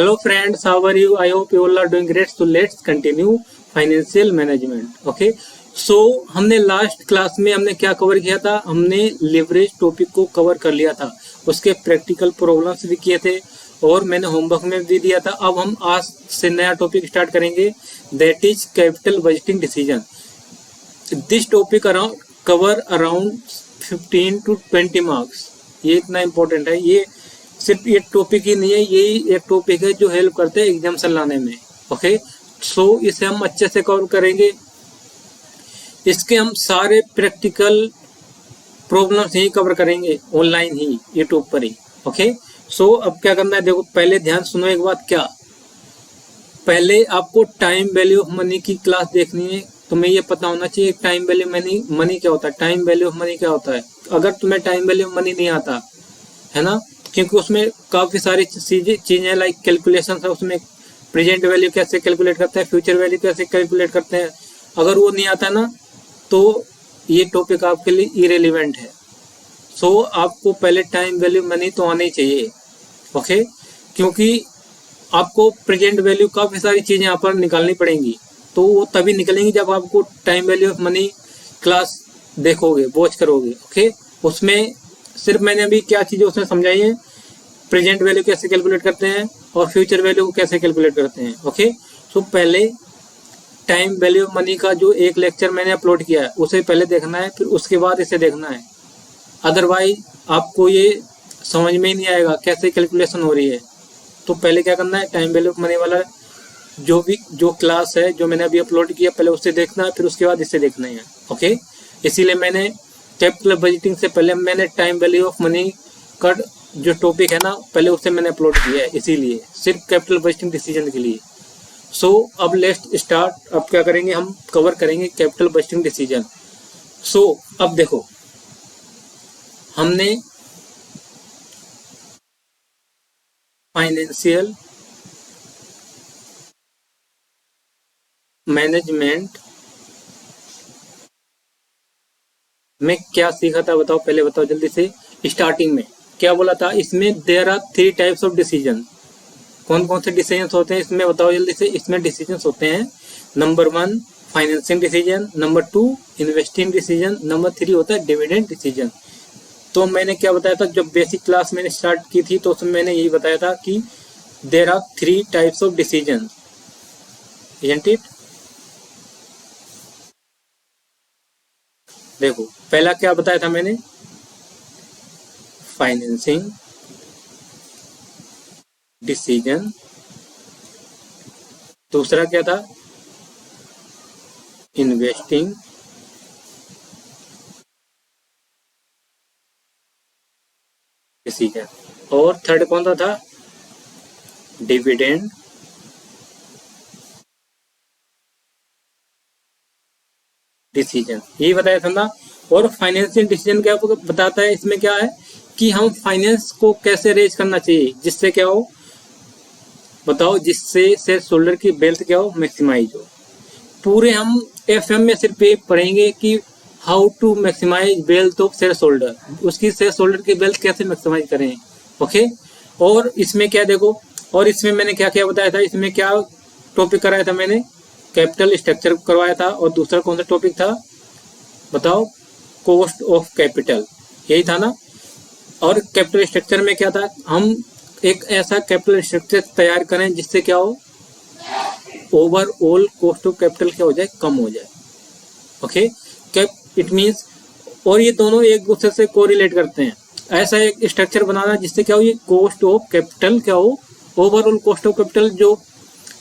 Hello friends, how are you? I hope you all are doing great. So let's continue financial management. Okay. So हमने last class में हमने क्या cover किया था? हमने leverage topic को कवर कर लिया था, उसके प्रैक्टिकल प्रॉब्लम्स भी किए थे और मैंने होमवर्क में भी दिया था। अब हम आज से नया टॉपिक स्टार्ट करेंगे, that is capital budgeting decision. This topic cover around 15 to 20 marks. ये इतना इम्पोर्टेंट है, ये सिर्फ एक टॉपिक ही नहीं है, यही एक टॉपिक है जो हेल्प करते हैं एग्जाम्स लाने में। ओके, सो इसे हम अच्छे से कवर करेंगे। इसके हम सारे प्रैक्टिकल प्रॉब्लम्स ही कवर करेंगे ऑनलाइन ही, यूट्यूब पर ही। ओके, सो अब क्या करना है, देखो पहले ध्यान सुनो एक बात। क्या पहले आपको टाइम वैल्यू ऑफ मनी की क्लास देखनी है, तुम्हें ये पता होना चाहिए टाइम वैल्यू मनी क्या होता है, टाइम वैल्यू ऑफ मनी क्या होता है। अगर तुम्हें टाइम वैल्यू ऑफ मनी नहीं आता है ना, क्योंकि उसमें काफ़ी सारी चीज़ें लाइक कैलकुलेशन है, उसमें प्रेजेंट वैल्यू कैसे कैलकुलेट करते हैं, फ्यूचर वैल्यू कैसे कैलकुलेट करते हैं, अगर वो नहीं आता ना तो ये टॉपिक आपके लिए इरेलीवेंट है। सो आपको पहले टाइम वैल्यू मनी तो आनी चाहिए। ओके, क्योंकि आपको प्रेजेंट वैल्यू काफ़ी सारी चीज़ें यहाँ पर निकालनी पड़ेंगी, तो वो तभी निकलेंगी जब आपको time value of money class देखोगे, वॉच करोगे। ओके, उसमें सिर्फ मैंने अभी क्या चीज़ें उसमें समझाई हैं, प्रेजेंट वैल्यू कैसे कैलकुलेट करते हैं और फ्यूचर वैल्यू को कैसे कैलकुलेट करते हैं। ओके, सो पहले टाइम वैल्यू ऑफ मनी का जो एक लेक्चर मैंने अपलोड किया है उसे पहले देखना है, फिर उसके बाद इसे देखना है। अदरवाइज आपको ये समझ में ही नहीं आएगा कैसे कैलकुलेशन हो रही है। तो पहले क्या करना है, टाइम वैल्यू ऑफ मनी वाला जो क्लास है जो मैंने अभी अपलोड किया, पहले उसे देखना है, फिर उसके बाद इसे देखना है। ओके, इसीलिए मैंने कैपिटल बजटिंग से पहले मैंने टाइम वैल्यू ऑफ मनी का जो टॉपिक है ना, पहले उसे मैंने अपलोड किया है, इसीलिए सिर्फ कैपिटल बजटिंग डिसीजन के लिए। सो अब लेट्स स्टार्ट। अब क्या करेंगे, हम कवर करेंगे कैपिटल बजटिंग डिसीजन। सो अब देखो, हमने फाइनेंशियल मैनेजमेंट में क्या सीखा था, बताओ पहले बताओ जल्दी से। स्टार्टिंग में क्या बोला था, इसमें there are 3 types of decision. कौन कौन से डिसीजन होते हैं इसमें, बताओ जल्दी से। इसमें डिसीजन होते हैं, number 1 financing decision, number 2 investing decision, number 3 होता है डिविडेंड डिसीजन। तो मैंने क्या बताया था, जब बेसिक क्लास मैंने स्टार्ट की थी तो उसमें मैंने यही बताया था कि there are 3 types of decision, isn't it. देखो पहला क्या बताया था मैंने, फाइनेंसिंग डिसीजन। दूसरा क्या था, इन्वेस्टिंग डिसीजन। और थर्ड कौन सा था, डिविडेंड डिसीजन, यही बताया था ना। और फाइनेंशियल डिसीजन क्या बताता है, इसमें क्या है कि हम फाइनेंस को कैसे रेज करना चाहिए, जिससे क्या हो, बताओ, जिससे शेयर होल्डर की वेल्थ क्या हो, मैक्सिमाइज हो। पूरे हम एफएम में सिर्फ ये पढ़ेंगे कि how to maximise wealth of share holder, उसकी शेयर होल्डर की वेल्थ कैसे मैक्सिमाइज करें। ओके, और इसमें क्या देखो, और इसमें मैंने क्या क्या बताया था, इसमें क्या टॉपिक कराया था मैंने, कैपिटल स्ट्रक्चर करवाया था, और दूसरा कौन सा टॉपिक था बताओ, कॉस्ट ऑफ कैपिटल, यही था ना। और कैपिटल स्ट्रक्चर में क्या था, हम एक ऐसा कैपिटल स्ट्रक्चर तैयार करें जिससे क्या हो, ओवरऑल कॉस्ट ऑफ कैपिटल क्या हो जाए, कम हो जाए। ओके, कैप इट मींस, और ये दोनों एक दूसरे से कोरिलेट करते हैं। ऐसा एक स्ट्रक्चर बनाना जिससे क्या हो, ये कॉस्ट ऑफ कैपिटल क्या हो, ओवरऑल कॉस्ट ऑफ कैपिटल जो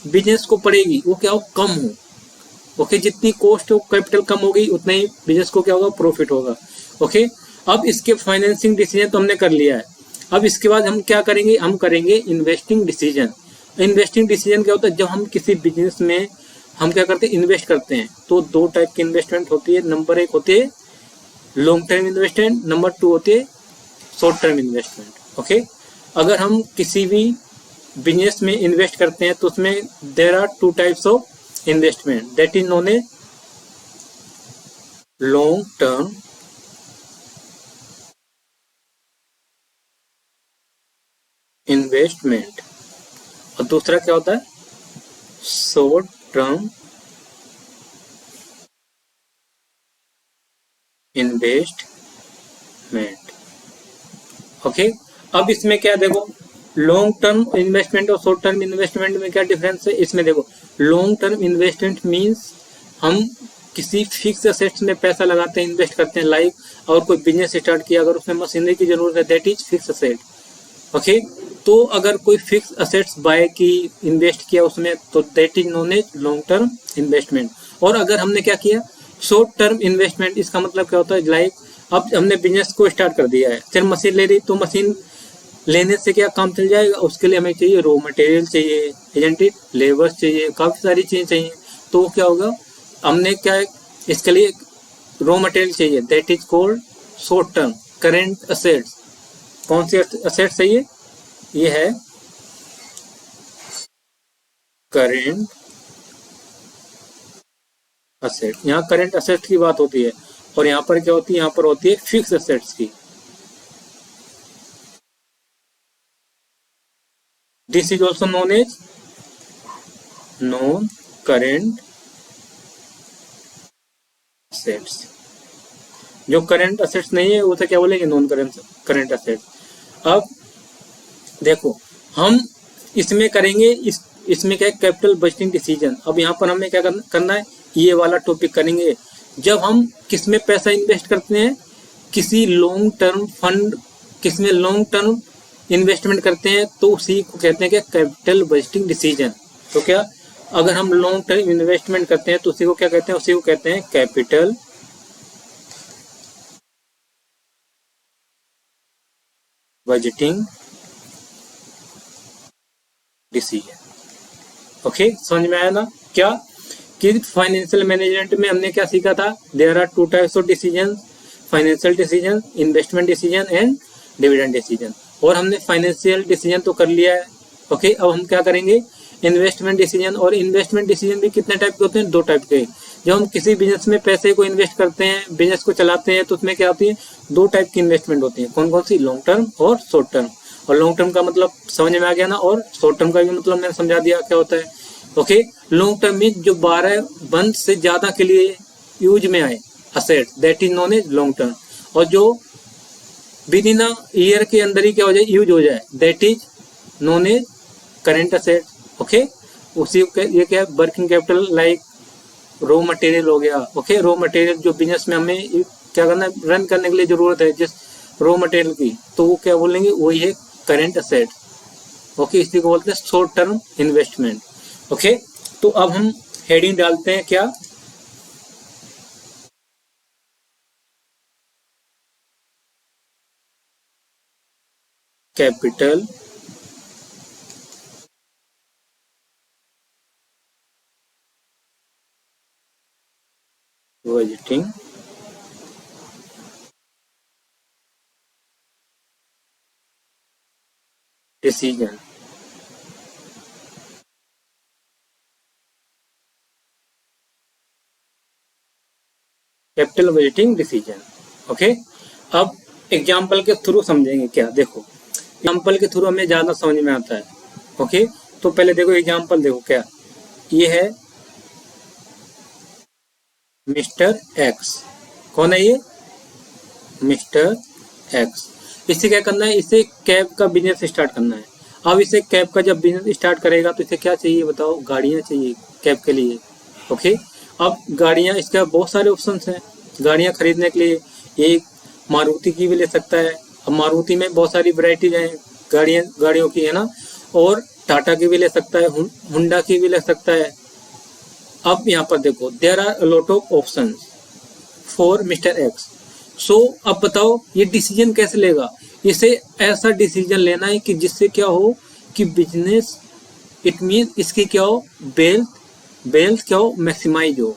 बिजनेस को पड़ेगी वो क्या हो, कम हो। ओके, जितनी कॉस्ट ऑफ कैपिटल कम होगी उतना ही बिजनेस को क्या होगा, प्रॉफिट होगा। ओके, अब इसके फाइनेंसिंग डिसीजन तो हमने कर लिया है। अब इसके बाद हम क्या करेंगे, हम करेंगे इन्वेस्टिंग डिसीजन। इन्वेस्टिंग डिसीजन क्या होता है, जब हम किसी बिजनेस में हम क्या करते हैं, इन्वेस्ट करते हैं, तो 2 टाइप की इन्वेस्टमेंट होती है। नंबर 1 होती है लॉन्ग टर्म इन्वेस्टमेंट, नंबर 2 होती है शॉर्ट टर्म इन्वेस्टमेंट। ओके, अगर हम किसी भी बिजनेस में इन्वेस्ट करते हैं तो उसमें there are 2 types of investment, that is known a long term investment और दूसरा क्या होता है, शॉर्ट टर्म इन्वेस्टमेंट। ओके, अब इसमें क्या देखो, लॉन्ग टर्म इन्वेस्टमेंट और शॉर्ट टर्म इन्वेस्टमेंट में क्या डिफरेंस है। इसमें देखो, लॉन्ग टर्म इन्वेस्टमेंट मींस हम किसी फिक्स असेट्स में पैसा लगाते हैं, इन्वेस्ट करते हैं, लाइक और कोई बिजनेस स्टार्ट किया, अगर उसमें मशीनरी की जरूरत है, that is fix asset. Okay, तो अगर कोई फिक्स असेट्स बाय की, इन्वेस्ट किया उसमें, तो that is known as long term investment. और अगर हमने क्या किया, शॉर्ट टर्म इन्वेस्टमेंट, इसका मतलब क्या होता है, लाइक अब हमने बिजनेस को स्टार्ट कर दिया है, सिर्फ मशीन ले रही, तो मशीन लेने से क्या काम चल जाएगा, उसके लिए हमें चाहिए रॉ मटेरियल चाहिए, एजेंट लेबर्स चाहिए, काफ़ी सारी चीज़ें चाहिए। तो वो क्या होगा, हमने क्या, इसके लिए रॉ मटेरियल चाहिए, that is called short term current assets. कौन सी असेट्स चाहिए, ये है करेंट असेट। यहाँ करेंट असेट्स की बात होती है, और यहाँ पर क्या होती है, यहाँ पर होती है फिक्स असेट्स की। This is also known as non current assets. जो करेंट असेट्स नहीं है उसे क्या बोलेंगे, नॉन करेंट असेट्स। अब देखो, हम इसमें करेंगे, इसमें क्या है, कैपिटल बजटिंग डिसीजन। अब यहाँ पर हमें क्या करना है, ये वाला टॉपिक करेंगे। जब हम किस में पैसा इन्वेस्ट करते हैं, किसी लॉन्ग टर्म फंड, किसमें लॉन्ग टर्म इन्वेस्टमेंट करते हैं, तो उसी को कहते हैं क्या, कैपिटल बजटिंग डिसीजन। तो क्या, अगर हम लॉन्ग टर्म इन्वेस्टमेंट करते हैं तो उसी को क्या कहते हैं, उसी को कहते हैं कैपिटल बजटिंग डिसीजन। ओके, समझ में आया ना क्या, कि फाइनेंशियल मैनेजमेंट में हमने क्या सीखा था, there are 2 types of decision, financial decision, investment decision and dividend decision. और हमने फाइनेंशियल डिसीजन तो कर लिया है। ओके, अब हम क्या करेंगे, इन्वेस्टमेंट डिसीजन। और इन्वेस्टमेंट डिसीजन भी कितने टाइप के होते हैं, 2 टाइप के। जब हम किसी बिजनेस में पैसे को इन्वेस्ट करते हैं, बिजनेस को चलाते हैं, तो उसमें क्या होती है, 2 टाइप की इन्वेस्टमेंट होती है। कौन कौन सी, लॉन्ग टर्म और शॉर्ट टर्म। और लॉन्ग टर्म का मतलब समझ में आ गया ना, और शॉर्ट टर्म का भी मतलब मैंने समझा दिया क्या होता है। ओके, लॉन्ग टर्म मीन जो 12 मंथ से ज्यादा के लिए यूज में आए asset, that is known as long term. और जो विद इन ईयर के अंदर ही क्या हो जाए, यूज हो जाए, that is known as current asset. Okay, उसी ये क्या है, working capital, like raw material हो गया। ओके, रॉ मटेरियल जो बिजनेस में हमें क्या करना है, रन करने के लिए जरूरत है जिस रॉ मटेरियल की, तो वो क्या बोलेंगे, वही है करेंट असेट। ओके, इसी को बोलते हैं शॉर्ट टर्म इन्वेस्टमेंट। ओके, तो अब हम हेडिंग डालते हैं क्या, capital budgeting decision. Capital budgeting decision. Okay, अब एग्जाम्पल के थ्रू समझेंगे क्या, देखो एग्जाम्पल के थ्रू हमें ज्यादा समझ में आता है। ओके, तो पहले देखो एग्जाम्पल, देखो क्या, ये है मिस्टर एक्स। कौन है ये, मिस्टर एक्स। इसे क्या करना है, इसे कैब का बिजनेस स्टार्ट करना है। अब इसे कैब का जब बिजनेस स्टार्ट करेगा तो इसे क्या चाहिए बताओ, गाड़ियां चाहिए कैब के लिए। ओके, अब गाड़ियां, इसका बहुत सारे ऑप्शंस हैं गाड़ियां खरीदने के लिए। एक मारुति की भी ले सकता है, अब मारुति में बहुत सारी वैरायटीज हैं गाड़ियों की, है ना। और टाटा की भी ले सकता है, हुंडा की भी ले सकता है। अब यहाँ पर देखो, there are lot of options for mister X. So अब बताओ ये डिसीजन कैसे लेगा, इसे ऐसा डिसीजन लेना है कि जिससे क्या हो, कि बिजनेस, इट मीन इसकी क्या हो, वेल्थ क्या हो, मैक्सिमाइज हो।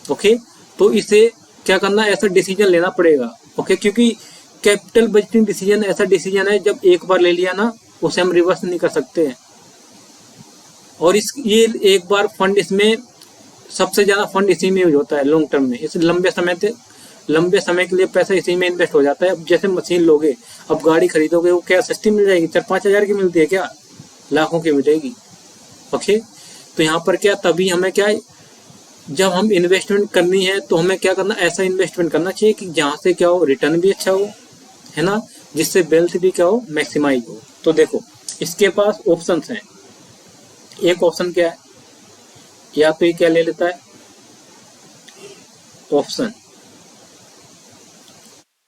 ओके, तो इसे क्या करना है, ऐसा डिसीजन लेना पड़ेगा। ओके, क्योंकि कैपिटल बजटिंग डिसीजन ऐसा डिसीजन है, जब एक बार ले लिया ना, उसे हम रिवर्स नहीं कर सकते हैं। और ये एक बार फंड, इसमें सबसे ज्यादा फंड इसी में यूज होता है लॉन्ग टर्म में। इसे लंबे समय के लिए पैसा इसी में इन्वेस्ट हो जाता है। अब जैसे मशीन लोगे, अब गाड़ी खरीदोगे, वो क्या सस्ती मिल जाएगी, 4-5 हजार की मिलती है क्या, लाखों की मिलेगी। ओके, तो यहाँ पर क्या, तभी हमें क्या है, जब हम इन्वेस्टमेंट करनी है तो हमें क्या करना, ऐसा इन्वेस्टमेंट करना चाहिए कि जहाँ से क्या हो, रिटर्न भी अच्छा हो, है ना, जिससे वेल्थ भी क्या हो, मैक्सिमाइज हो। तो देखो इसके पास ऑप्शंस हैं। एक ऑप्शन क्या है, या तो ये क्या ले लेता है, ऑप्शन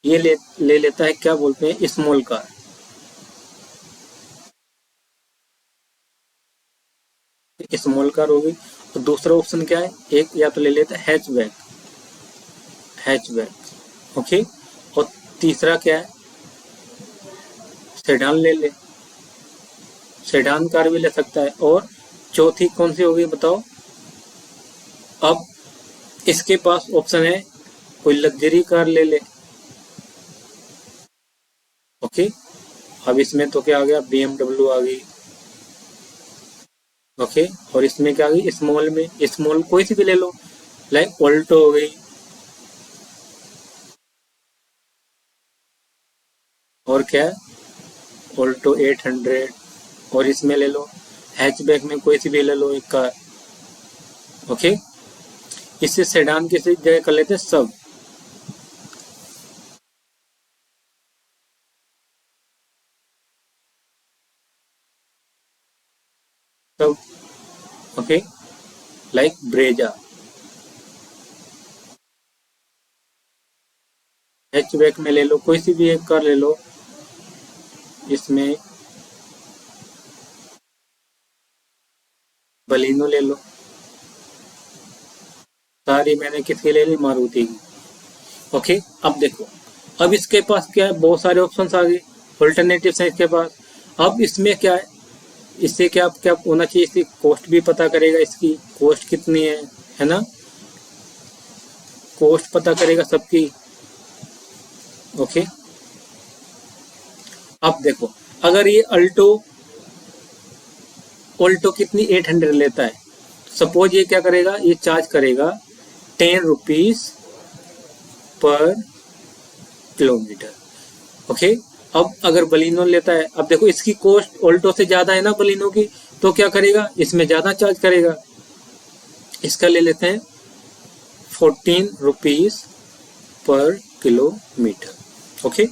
ये ले लेता है, क्या बोलते हैं, स्मॉल कार। स्मॉल कार होगी। और दूसरा ऑप्शन क्या है, एक या तो ले लेता है हैचबैक, हैचबैक, ओके। और तीसरा क्या है, सेडान ले ले, सेडान कार भी ले सकता है। और चौथी कौन सी होगी बताओ। अब इसके पास ऑप्शन है कोई लग्जरी कार ले ले, ओके। अब इसमें तो क्या आ गया, BMW आ गई, ओके। और इसमें क्या आ गई, स्मॉल में, स्मॉल कोई सी भी ले लो, लाइक ऑल्टो हो गई, और क्या है, ऑल्टो 800। और इसमें ले लो हैचबैक में कोई सी भी ले लो एक कार, ओके। इससे सेडान की जगह कर लेते हैं सब, सब, ओके, लाइक ब्रेजा। हैचबैक में ले लो कोई सी भी एक कार ले लो, इसमें बलिनो ले लो, सारी मैंने किसकी ले ली, मारुति की, ओके। अब देखो, अब इसके पास क्या है, बहुत सारे ऑप्शंस आ गए, ऑल्टरनेटिव्स हैं इसके पास। अब इसमें क्या है, इससे क्या क्या होना चाहिए, इसकी कॉस्ट भी पता करेगा, इसकी कॉस्ट कितनी है ना, कॉस्ट पता करेगा सबकी, ओके। अब देखो, अगर ये ऑल्टो कितनी 800 लेता है, सपोज ये क्या करेगा, ये चार्ज करेगा 10 रुपीज पर किलोमीटर, ओके। अब अगर बलिनो लेता है, अब देखो इसकी कॉस्ट ऑल्टो से ज्यादा है ना बलिनो की, तो क्या करेगा, इसमें ज्यादा चार्ज करेगा। इसका ले लेते हैं 14 रुपीज पर किलोमीटर, ओके।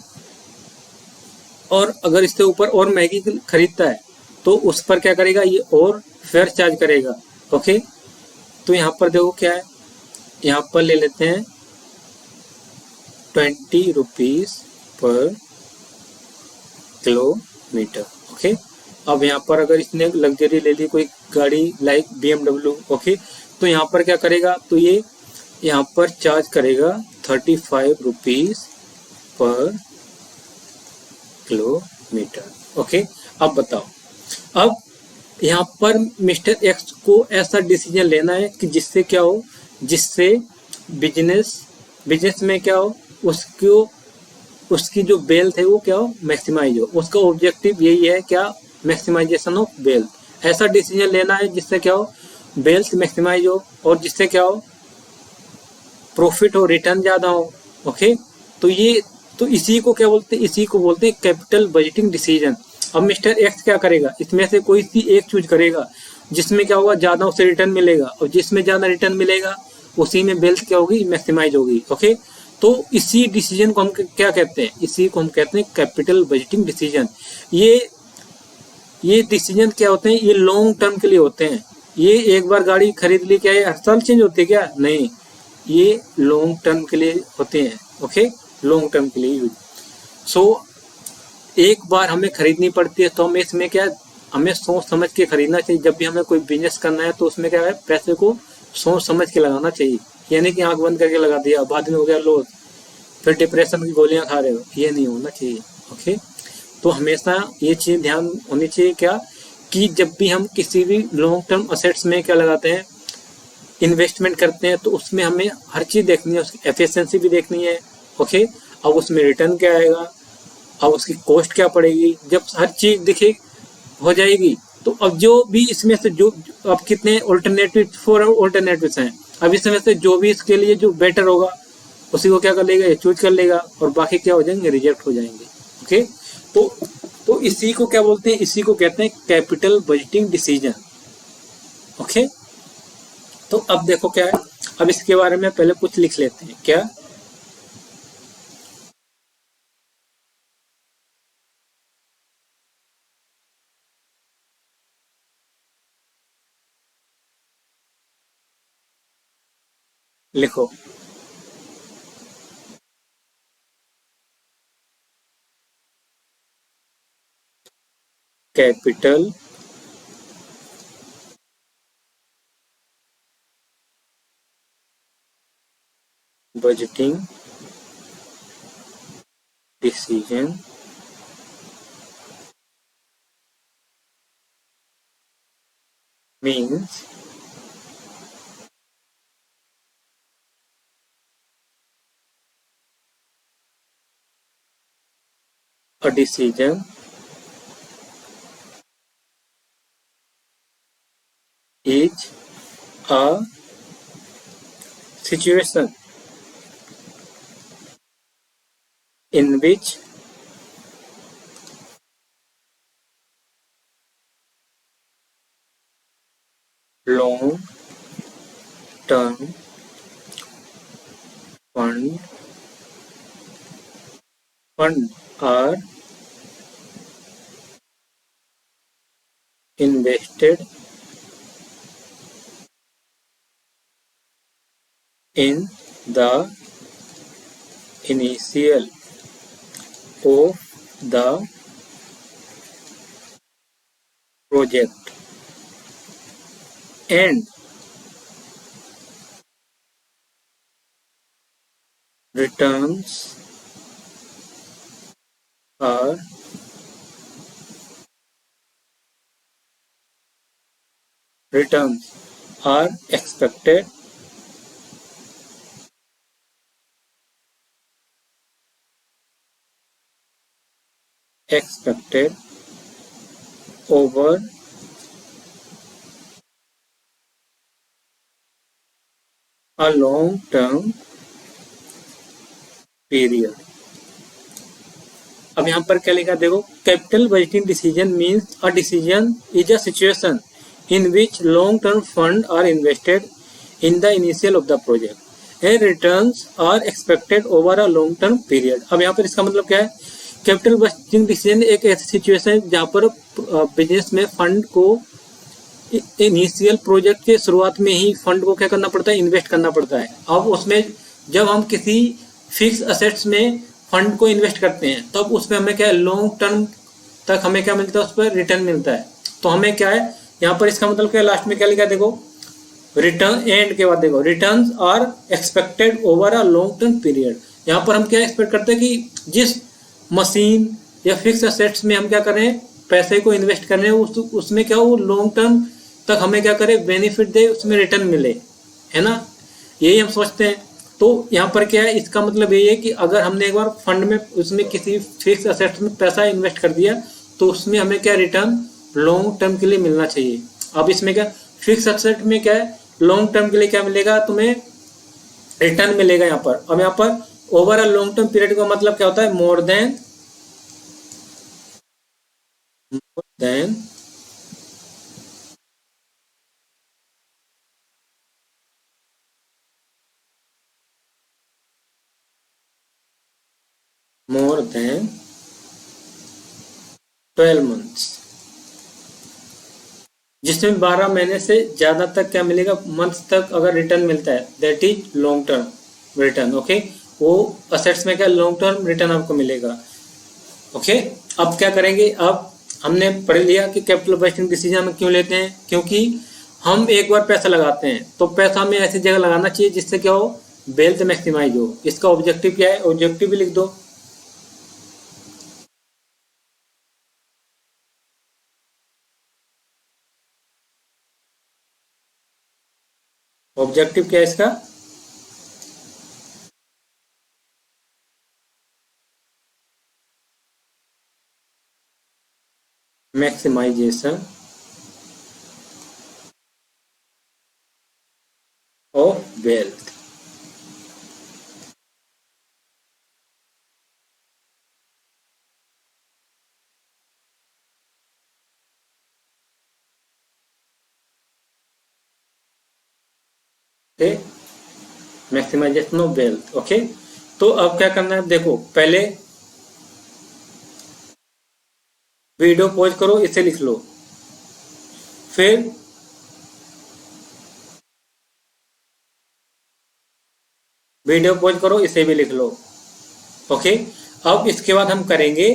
और अगर इससे ऊपर और महंगी खरीदता है तो उस पर क्या करेगा, ये और फेयर चार्ज करेगा, ओके। तो यहाँ पर देखो क्या है, यहाँ पर ले लेते हैं 20 रुपीज पर किलोमीटर, ओके। अब यहाँ पर अगर इसने लग्जरी ले ली कोई गाड़ी लाइक BMW, ओके, तो यहाँ पर क्या करेगा, तो ये यहाँ पर चार्ज करेगा 35 रुपीज पर किलोमीटर, ओके। अब बताओ, अब यहाँ पर मिस्टर एक्स को ऐसा डिसीजन लेना है कि जिससे क्या हो, जिससे बिजनेस में क्या हो, उसकी जो वेल्थ है वो क्या हो, मैक्सिमाइज हो। उसका ऑब्जेक्टिव यही है क्या, मैक्सिमाइजेशन ऑफ वेल्थ। ऐसा डिसीजन लेना है जिससे क्या हो, वेल्थ मैक्सिमाइज हो, और जिससे क्या हो, प्रॉफिट हो, रिटर्न ज्यादा हो, ओके। तो इसी को क्या बोलते हैं, इसी को बोलते हैं कैपिटल बजटिंग डिसीजन। अब मिस्टर एक्स क्या करेगा, इसमें से कोई सी एक चूज करेगा, जिसमें क्या होगा, ज्यादा उसे रिटर्न मिलेगा, और जिसमें ज्यादा रिटर्न मिलेगा उसी में वेल्थ क्या होगी, मैक्सिमाइज होगी, ओके। तो इसी डिसीजन को हम क्या कहते हैं, इसी को हम कहते हैं कैपिटल बजटिंग डिसीजन। ये डिसीजन क्या होते हैं, ये लॉन्ग टर्म के लिए होते हैं। ये एक बार गाड़ी खरीद ली, क्या ये हर साल चेंज होती है क्या, नहीं, ये लॉन्ग टर्म के लिए होते हैं, ओके, लॉन्ग टर्म के लिए यूज। सो एक बार हमें खरीदनी पड़ती है, तो हमें इसमें क्या, हमें सोच समझ के खरीदना चाहिए। जब भी हमें कोई बिजनेस करना है तो उसमें क्या है, पैसे को सोच समझ के लगाना चाहिए, यानी कि आंख बंद करके लगा दिया, बाद में हो गया लॉस, फिर डिप्रेशन की गोलियां खा रहे हो, ये नहीं होना चाहिए, ओके। तो हमेशा ये चीज ध्यान होनी चाहिए क्या, कि जब भी हम किसी भी लॉन्ग टर्म असेट्स में क्या लगाते हैं, इन्वेस्टमेंट करते हैं, तो उसमें हमें हर चीज देखनी है, उसकी एफिशिएंसी भी देखनी है, ओके। अब उसमें रिटर्न क्या आएगा, अब उसकी कॉस्ट क्या पड़ेगी, जब हर चीज दिखे हो जाएगी, तो अब जो भी इसमें से जो अब कितने ऑल्टरनेटिव 4 ऑल्टरनेटिव्स हैं, अब इसमें से जो भी इसके लिए जो बेटर होगा उसी को क्या कर लेगा, चूज कर लेगा, और बाकी क्या हो जाएंगे, रिजेक्ट हो जाएंगे, ओके। तो इसी को क्या बोलते हैं, इसी को कहते हैं कैपिटल बजटिंग डिसीजन, ओके, तो अब देखो क्या है, अब इसके बारे में पहले कुछ लिख लेते हैं। क्या? लिखो। Capital budgeting decision means a decision is a situation in which long term fund fund are invested in the initial of the project and returns are returns are expected over a long term period। अब यहाँ पर क्या लिखा देखो, capital budgeting decision means a decision is a situation in which long term fund are invested in the initial of the project and returns are expected over a long term period. अब यहाँ पर इसका मतलब क्या है, capital budgeting decision एक ऐसी situation है जहाँ पर बिजनेस में फंड को इनिशियल प्रोजेक्ट के शुरुआत में ही फंड को क्या करना पड़ता है, इन्वेस्ट करना पड़ता है। अब उसमें जब हम किसी फिक्स असेट्स में फंड को इन्वेस्ट करते हैं तब उसमें हमें क्या है, लॉन्ग टर्म तक हमें क्या मिलता है, उस पर रिटर्न मिलता है। तो हमें क्या है यहाँ पर, इसका मतलब क्या है, लास्ट में क्या लिखा है देखो, रिटर्न एंड के बाद देखो returns are expected over a long term period. यहाँ पर हम क्या एक्सपेक्ट करते हैं कि जिस मशीन या फिक्स असेट्स में हम क्या कर रहे हैं, पैसे को इन्वेस्ट कर रहे हैं, उसमें क्या वो लॉन्ग टर्म तक हमें क्या करे, बेनिफिट दे, उसमें रिटर्न मिले, है ना, यही हम सोचते हैं। तो यहाँ पर क्या है, इसका मतलब यही है कि अगर हमने एक बार फंड में उसमें किसी फिक्स असेट्स में पैसा इन्वेस्ट कर दिया तो उसमें हमें क्या रिटर्न लॉन्ग टर्म के लिए मिलना चाहिए। अब इसमें क्या, फिक्स असेट में क्या है, लॉन्ग टर्म के लिए क्या मिलेगा तुम्हें, रिटर्न मिलेगा यहाँ पर। अब यहाँ पर over a long term period का मतलब क्या होता है, more than more than 12 months, जिसमें 12 महीने से ज्यादा तक क्या मिलेगा, मंथ तक अगर रिटर्न मिलता है, that is long term return. Okay, वो असेट्स में क्या लॉन्ग टर्म रिटर्न आपको मिलेगा। ओके, अब क्या करेंगे, अब हमने पढ़ लिया कि कैपिटल बजटिंग डिसीजन हम क्यों लेते हैं, क्योंकि हम एक बार पैसा लगाते हैं तो पैसा हमें ऐसी जगह लगाना चाहिए जिससे क्या हो, वेल्थ मैक्सिमाइज हो। इसका ऑब्जेक्टिव क्या है, ऑब्जेक्टिव भी लिख दो। ऑब्जेक्टिव क्या है इसका, maximisation of wealth. Okay, maximisation of wealth. Okay, तो अब क्या करना है, देखो पहले वीडियो पॉज करो, इसे लिख लो, फिर वीडियो पॉज करो, इसे भी लिख लो। ओके, अब इसके बाद हम करेंगे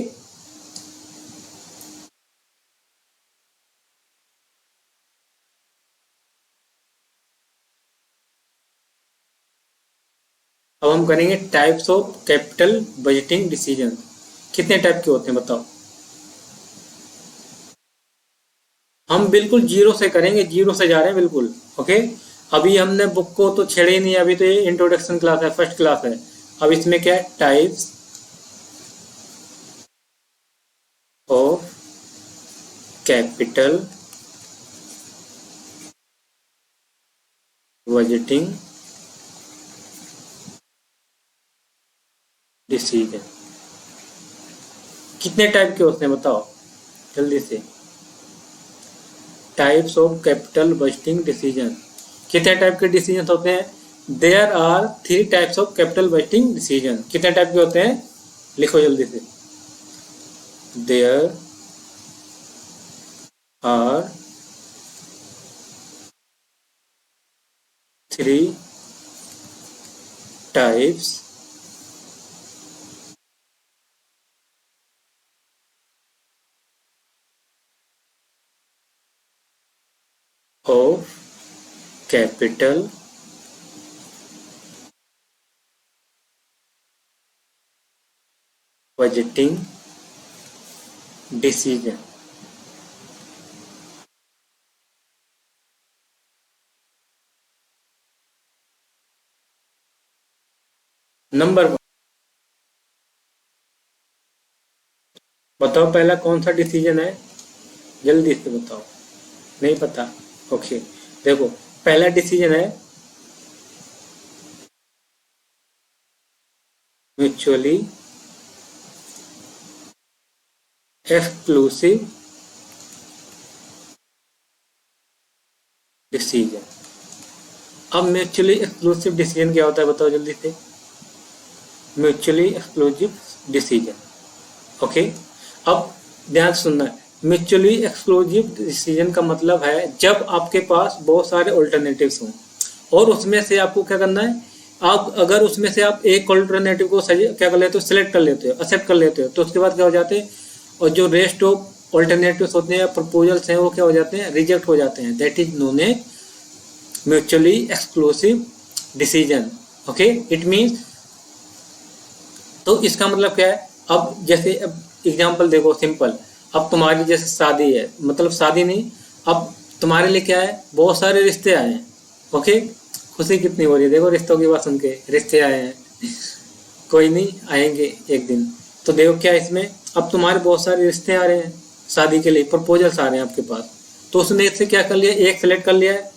अब हम करेंगे types of capital budgeting decision. कितने टाइप के होते हैं बताओ? हम बिल्कुल जीरो से करेंगे, जीरो से जा रहे हैं बिल्कुल। ओके, अभी हमने बुक को तो छेड़े ही नहीं, अभी तो ये इंट्रोडक्शन क्लास है, फर्स्ट क्लास है। अब इसमें क्या है, types of capital budgeting decision. कितने टाइप के होते हैं बताओ जल्दी से? Types of capital budgeting decision, कितने टाइप के डिसीजन होते हैं? There are 3 types of capital budgeting decision. कितने टाइप के होते हैं, लिखो जल्दी से। There are 3 types of capital budgeting decision. Number 1 बताओ, पहला कौन सा डिसीजन है, जल्दी से बताओ। नहीं पता? ओके, देखो पहला डिसीजन है म्यूचुअली एक्सक्लूसिव डिसीजन। अब म्यूचुअली एक्सक्लूसिव डिसीजन क्या होता है बताओ जल्दी से? Mutually exclusive decision. ओके, अब ध्यान से सुनना है। म्यूचुअली एक्सक्लूसिव डिसीजन का मतलब है जब आपके पास बहुत सारे ऑल्टरनेटिव्स हों और उसमें से आपको क्या करना है, आप अगर उसमें से आप एक ऑल्टरनेटिव को क्या कर लेते हो, सिलेक्ट कर लेते हो, एक्सेप्ट कर लेते हो, तो उसके बाद क्या हो जाते हैं, और जो रेस्ट ऑफ ऑल्टरनेटिव्स होते हैं या प्रपोजल्स हैं वो क्या हो जाते हैं, रिजेक्ट हो जाते हैं। That is known as mutually exclusive decision. Okay, it means, तो इसका मतलब क्या है, अब जैसे एग्जांपल देखो सिंपल, अब तुम्हारी जैसे शादी है, मतलब शादी नहीं, अब तुम्हारे लिए क्या है, बहुत सारे रिश्ते आए हैं। ओके, खुशी कितनी हो रही है देखो रिश्तों की बात सुन के, रिश्ते आए हैं कोई नहीं, आएंगे एक दिन। तो देखो क्या इसमें, अब तुम्हारे बहुत सारे रिश्ते आ रहे हैं शादी के लिए, प्रपोजल्स आ रहे हैं आपके पास, तो उसने से क्या कर लिया, एक सिलेक्ट कर लिया है।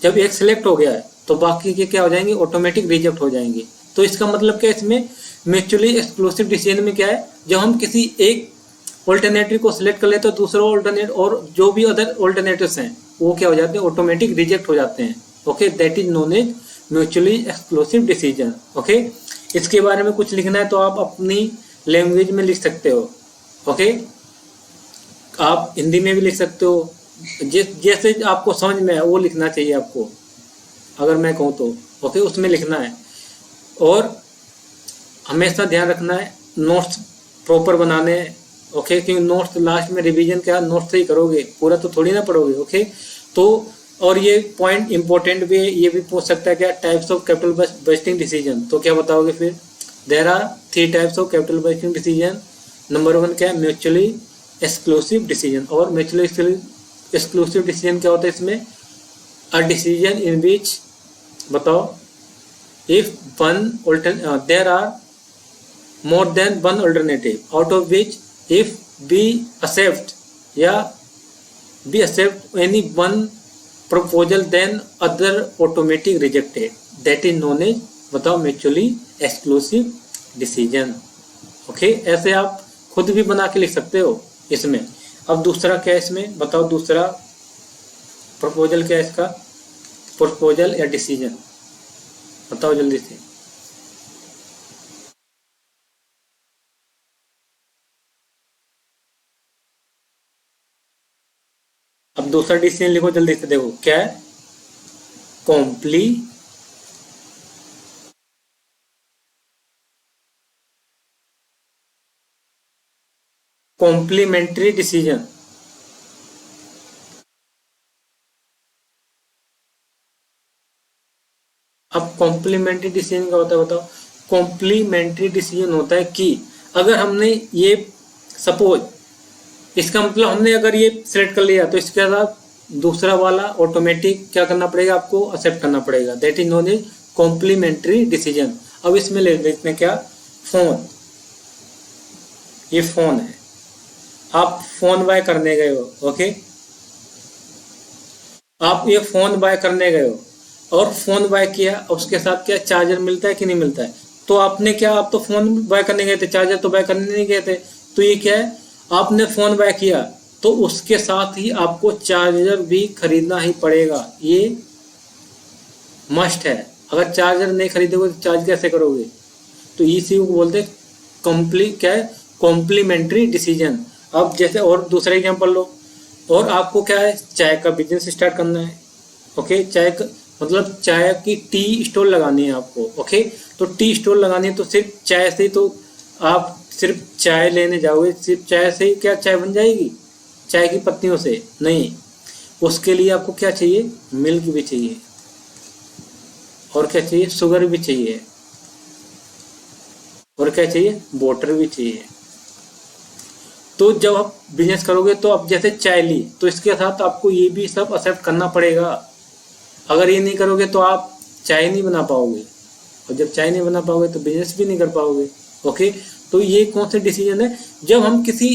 जब एक सिलेक्ट हो गया है तो बाकी के क्या हो जाएंगे, ऑटोमेटिक रिजेक्ट हो जाएंगे। तो इसका मतलब क्या है, इसमें म्यूचुअली एक्सक्लूसिव डिसीजन में क्या है, जब हम किसी एक ऑल्टरनेटिव को सिलेक्ट कर लेते हैं, दूसरा ऑल्टरनेट और जो भी अदर ऑल्टरनेटिव्स हैं वो क्या हो जाते हैं, ऑटोमेटिक रिजेक्ट हो जाते हैं। Okay, that is known as mutually exclusive decision. Okay, इसके बारे में कुछ लिखना है तो आप अपनी लैंग्वेज में लिख सकते हो। ओके, आप हिंदी में भी लिख सकते हो, जैसे आपको समझ में है वो लिखना चाहिए आपको, अगर मैं कहूँ तो। ओके, उसमें लिखना है और हमेशा ध्यान रखना है नोट्स प्रॉपर बनाने हैं। ओके, क्योंकि नोट्स लास्ट में रिवीजन क्या नोट्स से ही करोगे, पूरा तो थोड़ी ना पढ़ोगे। ओके, तो और ये पॉइंट इंपॉर्टेंट भी है, ये भी पूछ सकता है क्या, types of capital budgeting decision, तो क्या बताओगे फिर? There are 3 types of capital budgeting decision. Number 1 क्या है, म्यूचुअली एक्सक्लूसिव डिसीजन। और म्यूचुअली एक्सक्लूसिव डिसीजन क्या होता है इसमें, अ डिसीजन इन विच, बताओ, if there are more than one alternative, out of which if we accept any one proposal then other automatic rejected, that is known as, बताओ, mutually exclusive decision। Okay, ऐसे आप खुद भी बना के लिख सकते हो इसमें। अब दूसरा क्या है इसमें बताओ, दूसरा प्रपोजल क्या है इसका, प्रपोजल या डिसीजन। बताओ जल्दी से। अब दूसरा डिसीजन लिखो जल्दी से, देखो क्या है। कॉम्प्ली कॉम्प्लीमेंट्री डिसीजन। अब कॉम्प्लीमेंट्री डिसीजन क्या होता है बताओ। कॉम्प्लीमेंट्री डिसीजन होता है कि अगर हमने ये, सपोज, इसका मतलब हमने अगर ये सिलेक्ट कर लिया तो इसके साथ दूसरा वाला ऑटोमेटिक क्या करना पड़ेगा, आपको एक्सेप्ट करना पड़ेगा। That is known as complementary decision. अब इसमें ले लेते हैं क्या, फोन। ये फोन है, आप फोन बाय करने गए हो, ओके। आप ये फोन बाय करने गए हो और फोन बाय किया, उसके साथ क्या चार्जर मिलता है कि नहीं मिलता है। तो आपने क्या, आप तो फोन बाय करने गए थे, चार्जर तो बाय करने नहीं गए थे। तो ये क्या है, आपने फोन बाय किया तो उसके साथ ही आपको चार्जर भी खरीदना ही पड़ेगा, ये मस्ट है। अगर चार्जर नहीं खरीदोगे तो चार्ज कैसे करोगे। तो इसी को बोलते हैं क्या है, कॉम्प्लीमेंट्री डिसीजन। अब जैसे और दूसरा एग्जांपल लो, और आपको क्या है, चाय का बिजनेस स्टार्ट करना है, ओके। मतलब चाय की टी स्टॉल लगानी है आपको, ओके। तो टी स्टॉल लगानी है तो सिर्फ चाय से ही तो आप सिर्फ चाय लेने जाओगे, सिर्फ चाय से ही क्या चाय बन जाएगी, चाय की पत्तियों से नहीं। उसके लिए आपको क्या चाहिए, मिल्क भी चाहिए, और क्या चाहिए, शुगर भी चाहिए, और क्या चाहिए, वाटर भी चाहिए। तो जब आप बिजनेस करोगे तो आप जैसे चाय ली तो इसके साथ आपको ये भी सब एक्सेप्ट करना पड़ेगा। अगर ये नहीं करोगे तो आप चाय नहीं बना पाओगे, और जब चाय नहीं बना पाओगे तो बिजनेस भी नहीं कर पाओगे, ओके। तो ये कौन से डिसीजन है, जब हम किसी,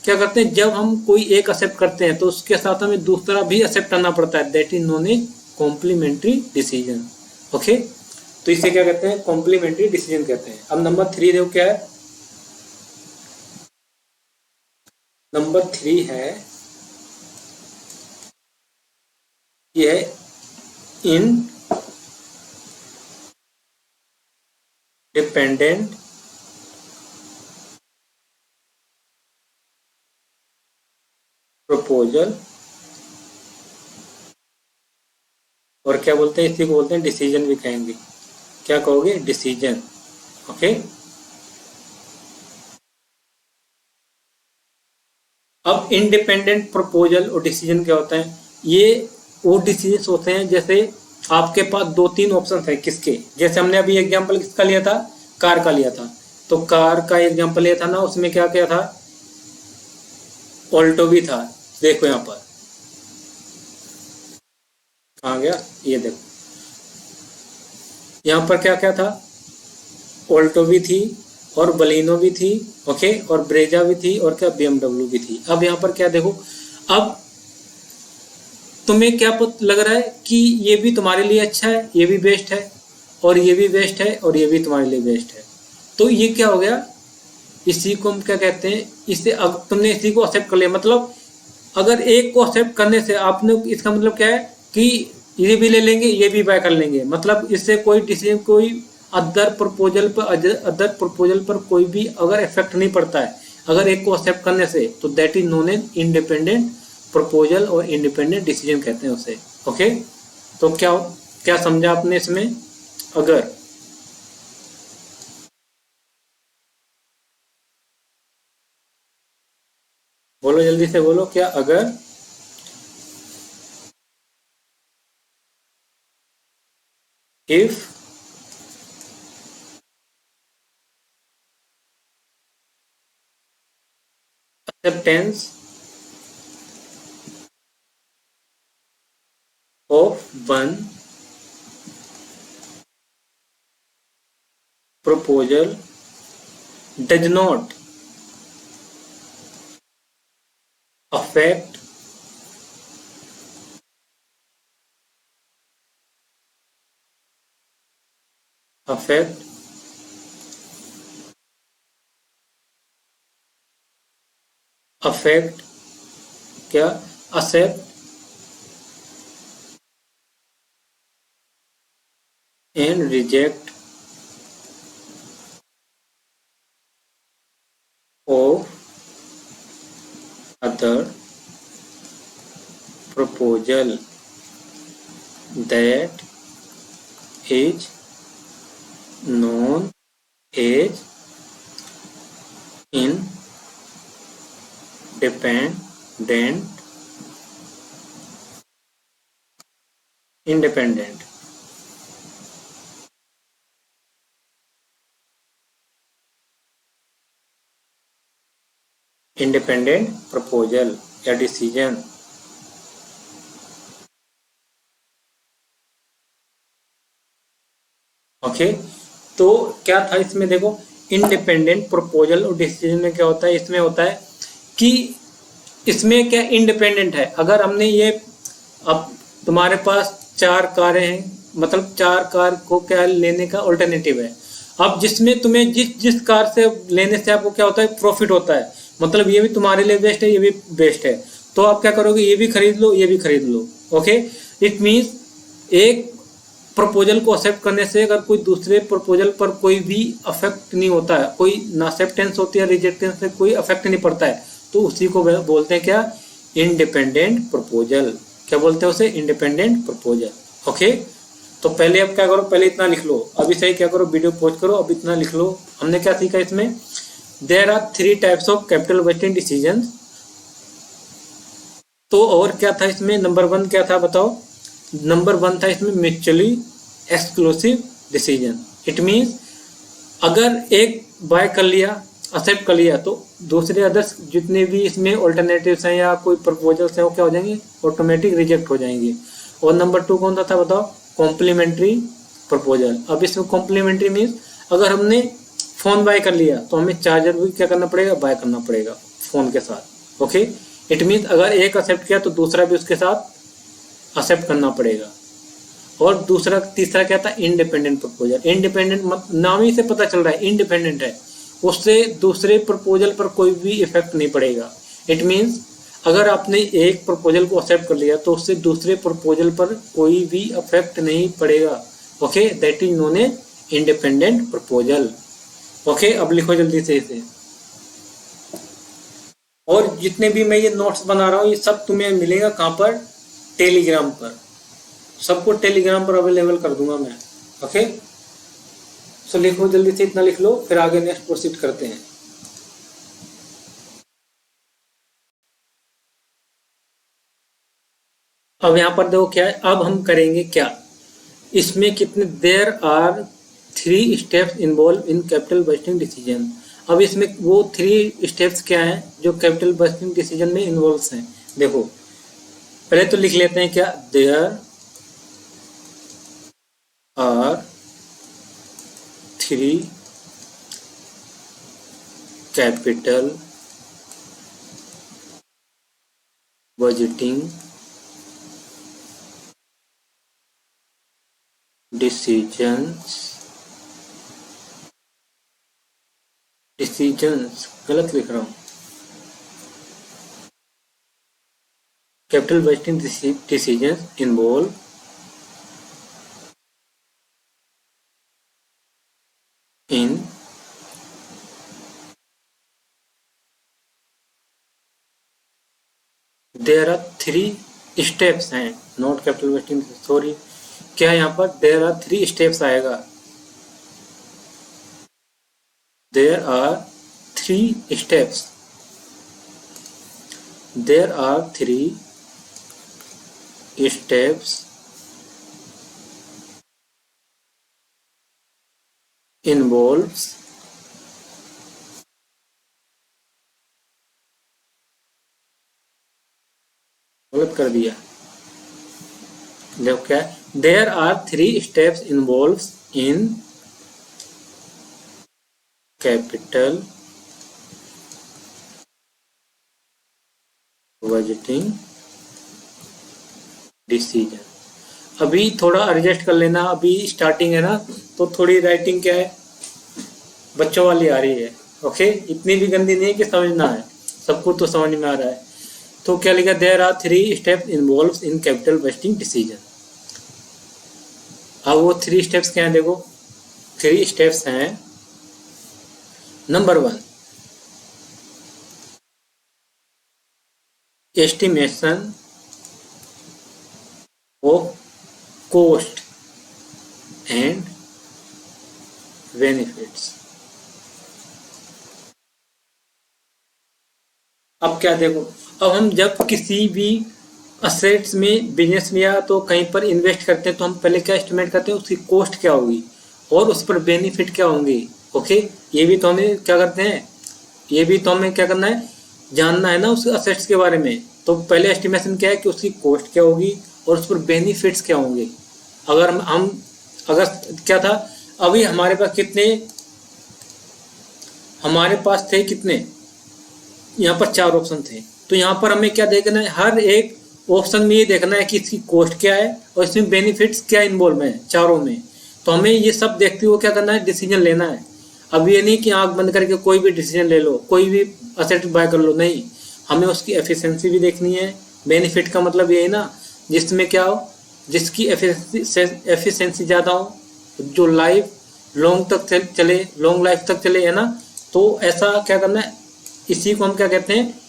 क्या करते हैं, जब हम कोई एक एक्सेप्ट करते हैं तो उसके साथ हमें दूसरा भी एक्सेप्ट करना पड़ता है। That is known as complementary decision, okay. तो इसे क्या कहते हैं, कॉम्प्लीमेंट्री डिसीजन कहते हैं। अब नंबर 3 देखो क्या है। नंबर 3 है, ये है इंडिपेंडेंट प्रपोजल, और क्या बोलते हैं, इसी को बोलते हैं डिसीजन भी कहेंगे। क्या कहोगे, डिसीजन, ओके। अब इंडिपेंडेंट प्रपोजल और डिसीजन क्या होता है, ये वो डिसीजन होते हैं जैसे आपके पास दो तीन ऑप्शन है किसके, जैसे हमने अभी एग्जांपल किसका लिया था, कार का लिया था। तो कार का एग्जांपल लिया था ना, उसमें क्या क्या था, ऑल्टो भी था। देखो यहाँ पर कहाँ गया, ये देखो यहाँ पर क्या क्या था, ऑल्टो भी थी, और बलिनो भी थी, ओके, और ब्रेजा भी थी, और क्या BMW भी थी। अब यहाँ पर क्या देखो, अब तुम्हें क्या लग रहा है कि ये भी तुम्हारे लिए अच्छा है, ये भी बेस्ट है, और ये भी बेस्ट है, और ये भी तुम्हारे लिए बेस्ट है। तो ये क्या हो गया, इसी को हम क्या कहते हैं, इसे अब तुमने इसी को एक्सेप्ट कर लिया। मतलब अगर एक को एक्सेप्ट करने से आपने, इसका मतलब क्या है कि ये भी ले लेंगे, ये भी बाय कर लेंगे। मतलब इससे कोई डिसीजन, कोई अदर प्रपोजल पर कोई भी अगर इफेक्ट नहीं पड़ता है, अगर एक को एक्सेप्ट करने से, तो that is known as independent proposal, और इंडिपेंडेंट डिसीजन कहते हैं उसे, ओके। तो क्या क्या समझा आपने इसमें, अगर, बोलो जल्दी से बोलो, क्या अगर, if, acceptance of one proposal does not affect affect affect क्या, accept and reject of other proposal that is known as independent proposal या डिसीजन। ओके, तो क्या था इसमें, देखो इंडिपेंडेंट प्रपोजल और डिसीजन में क्या होता है, इसमें होता है कि इसमें क्या इंडिपेंडेंट है। अगर हमने ये, अब तुम्हारे पास 4 कारें हैं, मतलब 4 कार को क्या लेने का ऑल्टरनेटिव है। अब जिसमें तुम्हें जिस कार से लेने से आपको क्या होता है, प्रॉफिट होता है, मतलब ये भी तुम्हारे लिए बेस्ट है, ये भी बेस्ट है, तो आप क्या करोगे, ये भी खरीद लो, ये भी खरीद लो। ओके, इट मीन्स एक प्रपोजल को एक्सेप्ट करने से अगर कोई दूसरे प्रपोजल पर कोई भी अफेक्ट नहीं होता है, कोई ना एक्सेप्टेंस होती है, रिजेक्टेंस से कोई अफेक्ट नहीं पड़ता है, तो उसी को बोलते हैं क्या, इंडिपेंडेंट प्रपोजल। क्या बोलते हैं उसे, इंडिपेंडेंट प्रपोजल। ओके, तो पहले अब क्या करो, पहले इतना लिख लो, अभी सही क्या करो, वीडियो पॉज करो, अब इतना लिख लो। हमने क्या सीखा इसमें, there are 3 types of capital budgeting decision. तो और क्या था इसमें, नंबर 1 क्या था बताओ, नंबर 1 था इसमें mutually exclusive decision. It means अगर एक बाय कर लिया, एक्सेप्ट कर लिया, तो दूसरे अदर्स जितने भी इसमें ऑल्टरनेटिव्स हैं या कोई प्रपोजल्स हैं वो क्या हो जाएंगे, ऑटोमेटिक रिजेक्ट हो जाएंगे। और नंबर 2 कौन सा था बताओ, कॉम्प्लीमेंट्री प्रपोजल। अब इसमें कॉम्प्लीमेंट्री मीन्स अगर हमने फ़ोन बाय कर लिया तो हमें चार्जर भी क्या करना पड़ेगा, बाय करना पड़ेगा फ़ोन के साथ। ओके, इट मीन्स अगर एक एक्सेप्ट किया तो दूसरा भी उसके साथ एक्सेप्ट करना पड़ेगा। और दूसरा तीसरा क्या था, इंडिपेंडेंट प्रपोजल। इंडिपेंडेंट नाम ही से पता चल रहा है इंडिपेंडेंट है, उससे दूसरे प्रपोजल पर कोई भी इफेक्ट नहीं पड़ेगा। इट मीन्स अगर आपने एक प्रपोजल को एक्सेप्ट कर लिया तो उससे दूसरे प्रपोजल पर कोई भी इफेक्ट नहीं पड़ेगा। Okay, that is known as independent proposal. Okay, अब लिखो जल्दी से इसे। और जितने भी मैं ये नोट्स बना रहा हूँ ये सब तुम्हें मिलेगा कहाँ पर, टेलीग्राम पर, सबको टेलीग्राम पर अवेलेबल कर दूंगा मैं। ओके, सो लिखो जल्दी से, इतना लिख लो, फिर आगे नेक्स्ट प्रोसीड करते हैं। अब यहाँ पर देखो क्या है, अब हम करेंगे क्या, इसमें कितने, there are 3 steps involve in capital budgeting decision. अब इसमें वो 3 स्टेप्स क्या हैं जो कैपिटल बजटिंग डिसीजन में इन्वॉल्व हैं। देखो पहले तो लिख लेते हैं क्या, there are 3 capital budgeting decisions गलत लिख रहा हूँ, capital budgeting decisions involve in there are 3 steps हैं, नॉट कैपिटल बजटिंग, सॉरी, क्या यहाँ पर देयर आर 3 स्टेप्स आएगा, there are 3 steps, there are 3 steps involves गलत कर दिया, देखो क्या, there are 3 steps involves in capital budgeting decision. अभी थोड़ा एडजस्ट कर लेना, अभी स्टार्टिंग है ना, तो थोड़ी राइटिंग क्या है बच्चों वाली आ रही है। ओके, इतनी भी गंदी नहीं है कि समझ ना आए, सबको तो समझ में आ रहा है। तो क्या लिखा, there are 3 steps involves in capital budgeting decision. अब वो 3 स्टेप्स क्या हैं देखो, 3 स्टेप्स हैं। Number 1, estimation of cost and benefits. अब क्या देखो, अब हम जब किसी भी असेट्स में, बिजनेस में या तो कहीं पर इन्वेस्ट करते हैं तो हम पहले क्या एस्टिमेट करते हैं, उसकी कॉस्ट क्या होगी और उस पर बेनिफिट क्या होंगे। ओके, ये भी तो हमें क्या करते हैं, ये भी तो हमें क्या करना है, जानना है ना उस असेट्स के बारे में। तो पहले एस्टिमेशन क्या है कि उसकी कॉस्ट क्या होगी और उस पर बेनिफिट्स क्या होंगे। अगर हम अगर क्या था, अभी हमारे पास कितने, हमारे पास थे कितने, यहाँ पर 4 ऑप्शन थे। तो यहाँ पर हमें क्या देखना है, हर एक ऑप्शन में ये देखना है कि इसकी कॉस्ट क्या है और इसमें बेनिफिट्स क्या इन्वॉल्व है चारों में। तो हमें ये सब देखते हुए क्या करना है, डिसीजन लेना है। अब ये नहीं कि आंख बंद करके कोई भी डिसीजन ले लो, कोई भी असेट बाय कर लो, नहीं। हमें उसकी एफिशिएंसी भी देखनी है। बेनिफिट का मतलब ये है ना, जिसमें क्या हो, जिसकी एफिशिएंसी ज़्यादा हो, जो लाइफ लॉन्ग तक चले, लॉन्ग लाइफ तक चले, है ना। तो ऐसा क्या करना है, इसी को हम क्या कहते हैं,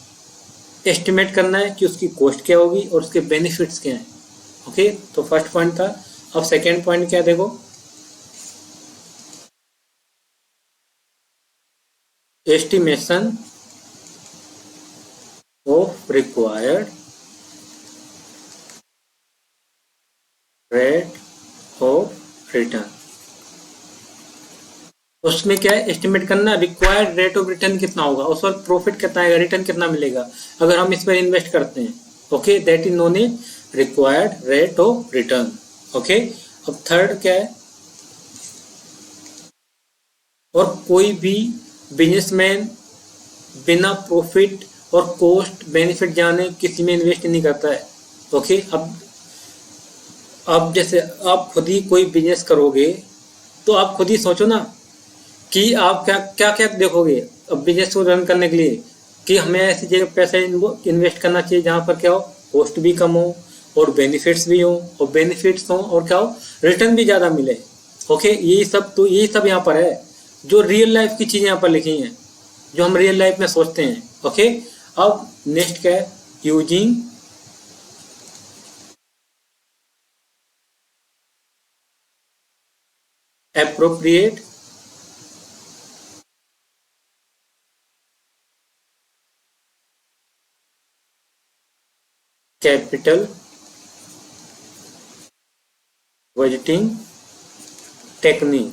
एस्टिमेट करना है कि उसकी कॉस्ट क्या होगी और उसके बेनिफिट्स क्या हैं। ओके, तो फर्स्ट पॉइंट था। अब सेकेंड पॉइंट क्या है देखो, estimation of required rate of return. उसमें क्या है, एस्टिमेट करना रिक्वायर्ड रेट ऑफ रिटर्न कितना होगा, उस वक्त प्रॉफिट कितना आएगा, रिटर्न कितना मिलेगा अगर हम इस पर इन्वेस्ट करते हैं। Okay, that is known A required rate of return. Okay, अब थर्ड क्या है, और कोई भी बिजनेसमैन बिना प्रॉफिट और कॉस्ट बेनिफिट जाने किसी में इन्वेस्ट नहीं करता है। ओके, अब जैसे आप खुद ही कोई बिजनेस करोगे तो आप खुद ही सोचो ना कि आप क्या क्या क्या देखोगे अब बिजनेस को रन करने के लिए, कि हमें ऐसी जगह पैसे इन्वेस्ट करना चाहिए जहाँ पर क्या हो, कॉस्ट भी कम हो और बेनिफिट्स भी हो, और बेनिफिट्स हो और क्या हो, रिटर्न भी ज़्यादा मिले। ओके, यही सब, तो यही सब यहाँ पर है, जो रियल लाइफ की चीज़ें यहाँ पर लिखी हैं, जो हम रियल लाइफ में सोचते हैं। ओके, अब नेक्स्ट क्या है, using appropriate capital budgeting technique.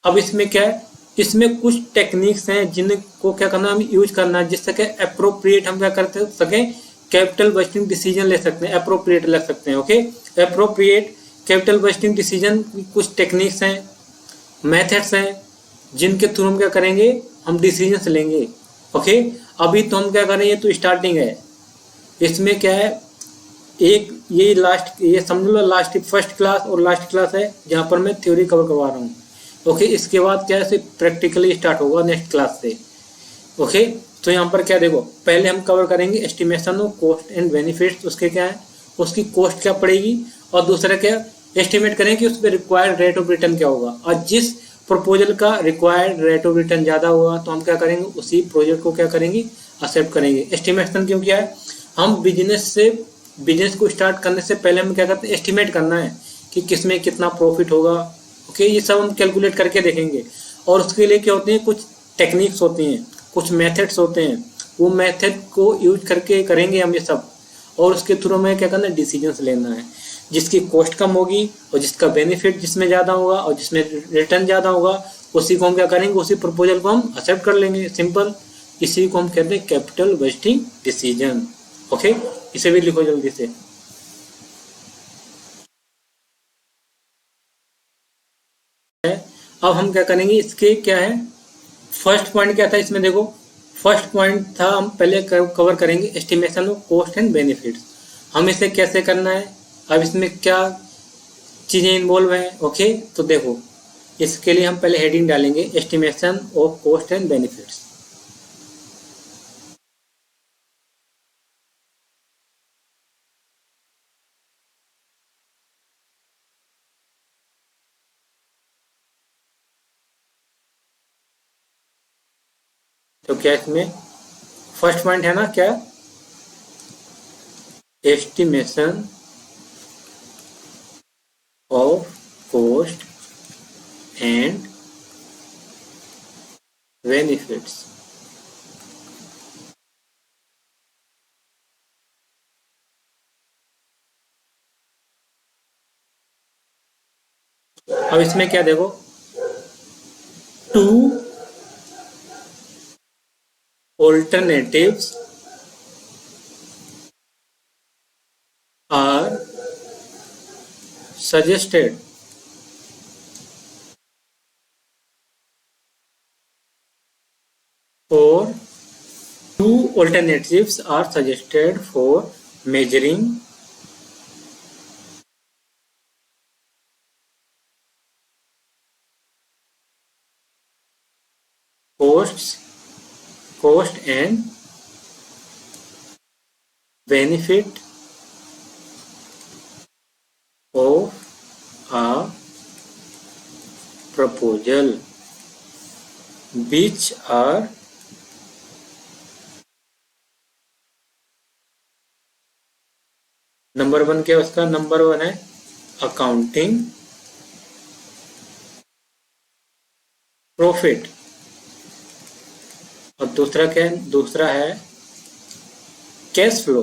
अब इसमें क्या है, इसमें कुछ टेक्निक्स हैं जिनको क्या करना, हम यूज करना है जिससे कि अप्रोप्रिएट हम क्या करते सकें, कैपिटल बजटिंग डिसीजन ले सकते हैं, अप्रोप्रिएट ले सकते हैं। Okay, appropriate capital budgeting decision की कुछ टेक्निक्स हैं, मेथड्स हैं, जिनके थ्रू हम क्या करेंगे, हम डिसीजन लेंगे। ओके, अभी तो हम क्या करेंगे, तो स्टार्टिंग है, इसमें क्या है, एक ये लास्ट, ये समझ लो लास्ट फर्स्ट क्लास और लास्ट क्लास है जहाँ पर मैं थ्योरी कवर करवा रहा हूँ। ओके, इसके बाद क्या है, प्रैक्टिकली स्टार्ट होगा नेक्स्ट क्लास से। ओके, तो यहाँ पर क्या देखो, पहले हम कवर करेंगे estimation of cost and benefits, उसके क्या है, उसकी कॉस्ट क्या पड़ेगी, और दूसरा क्या एस्टिमेट करें कि उस पर रिक्वायर्ड रेट ऑफ रिटर्न क्या होगा, और जिस प्रपोजल का रिक्वायर्ड रेट ऑफ रिटर्न ज़्यादा होगा तो हम क्या करेंगे, उसी प्रोजेक्ट को क्या करेंगे, एक्सेप्ट करेंगे। एस्टिमेशन क्यों किया है, हम बिजनेस को स्टार्ट करने से पहले हम क्या करते हैं, एस्टिमेट करना है कि किसमें कितना प्रॉफिट होगा। ओके, ये सब हम कैलकुलेट करके देखेंगे, और उसके लिए क्या होते हैं, कुछ टेक्निक्स होती हैं, कुछ मेथड्स होते हैं, वो मेथड को यूज करके करेंगे हम ये सब, और उसके थ्रू हमें क्या करना है, डिसीजंस लेना है, जिसकी कॉस्ट कम होगी और जिसका बेनिफिट जिसमें ज़्यादा होगा और जिसमें रिटर्न ज़्यादा होगा, उसी को हम क्या करेंगे, उसी प्रपोजल को हम एक्सेप्ट कर लेंगे, सिंपल। इसी को हम कहते हैं कैपिटल बजटिंग डिसीजन। ओके, इसे भी लिखो जल्दी से। अब हम क्या करेंगे, इसके क्या है, फर्स्ट पॉइंट क्या था इसमें देखो, फर्स्ट पॉइंट था, हम पहले कवर करेंगे estimation of cost and benefits, हम इसे कैसे करना है, अब इसमें क्या चीज़ें इन्वॉल्व हैं। ओके, तो देखो, इसके लिए हम पहले हेडिंग डालेंगे estimation of cost and benefits. तो क्या इसमें फर्स्ट पॉइंट है ना, क्या, estimation of cost and benefits. अब इसमें क्या देखो, to alternatives are suggested for two alternatives are suggested for measuring cost and benefit of a proposal, which are number one क्या है उसका, नंबर वन है अकाउंटिंग प्रॉफिट, और दूसरा क्या है, दूसरा है कैश फ्लो।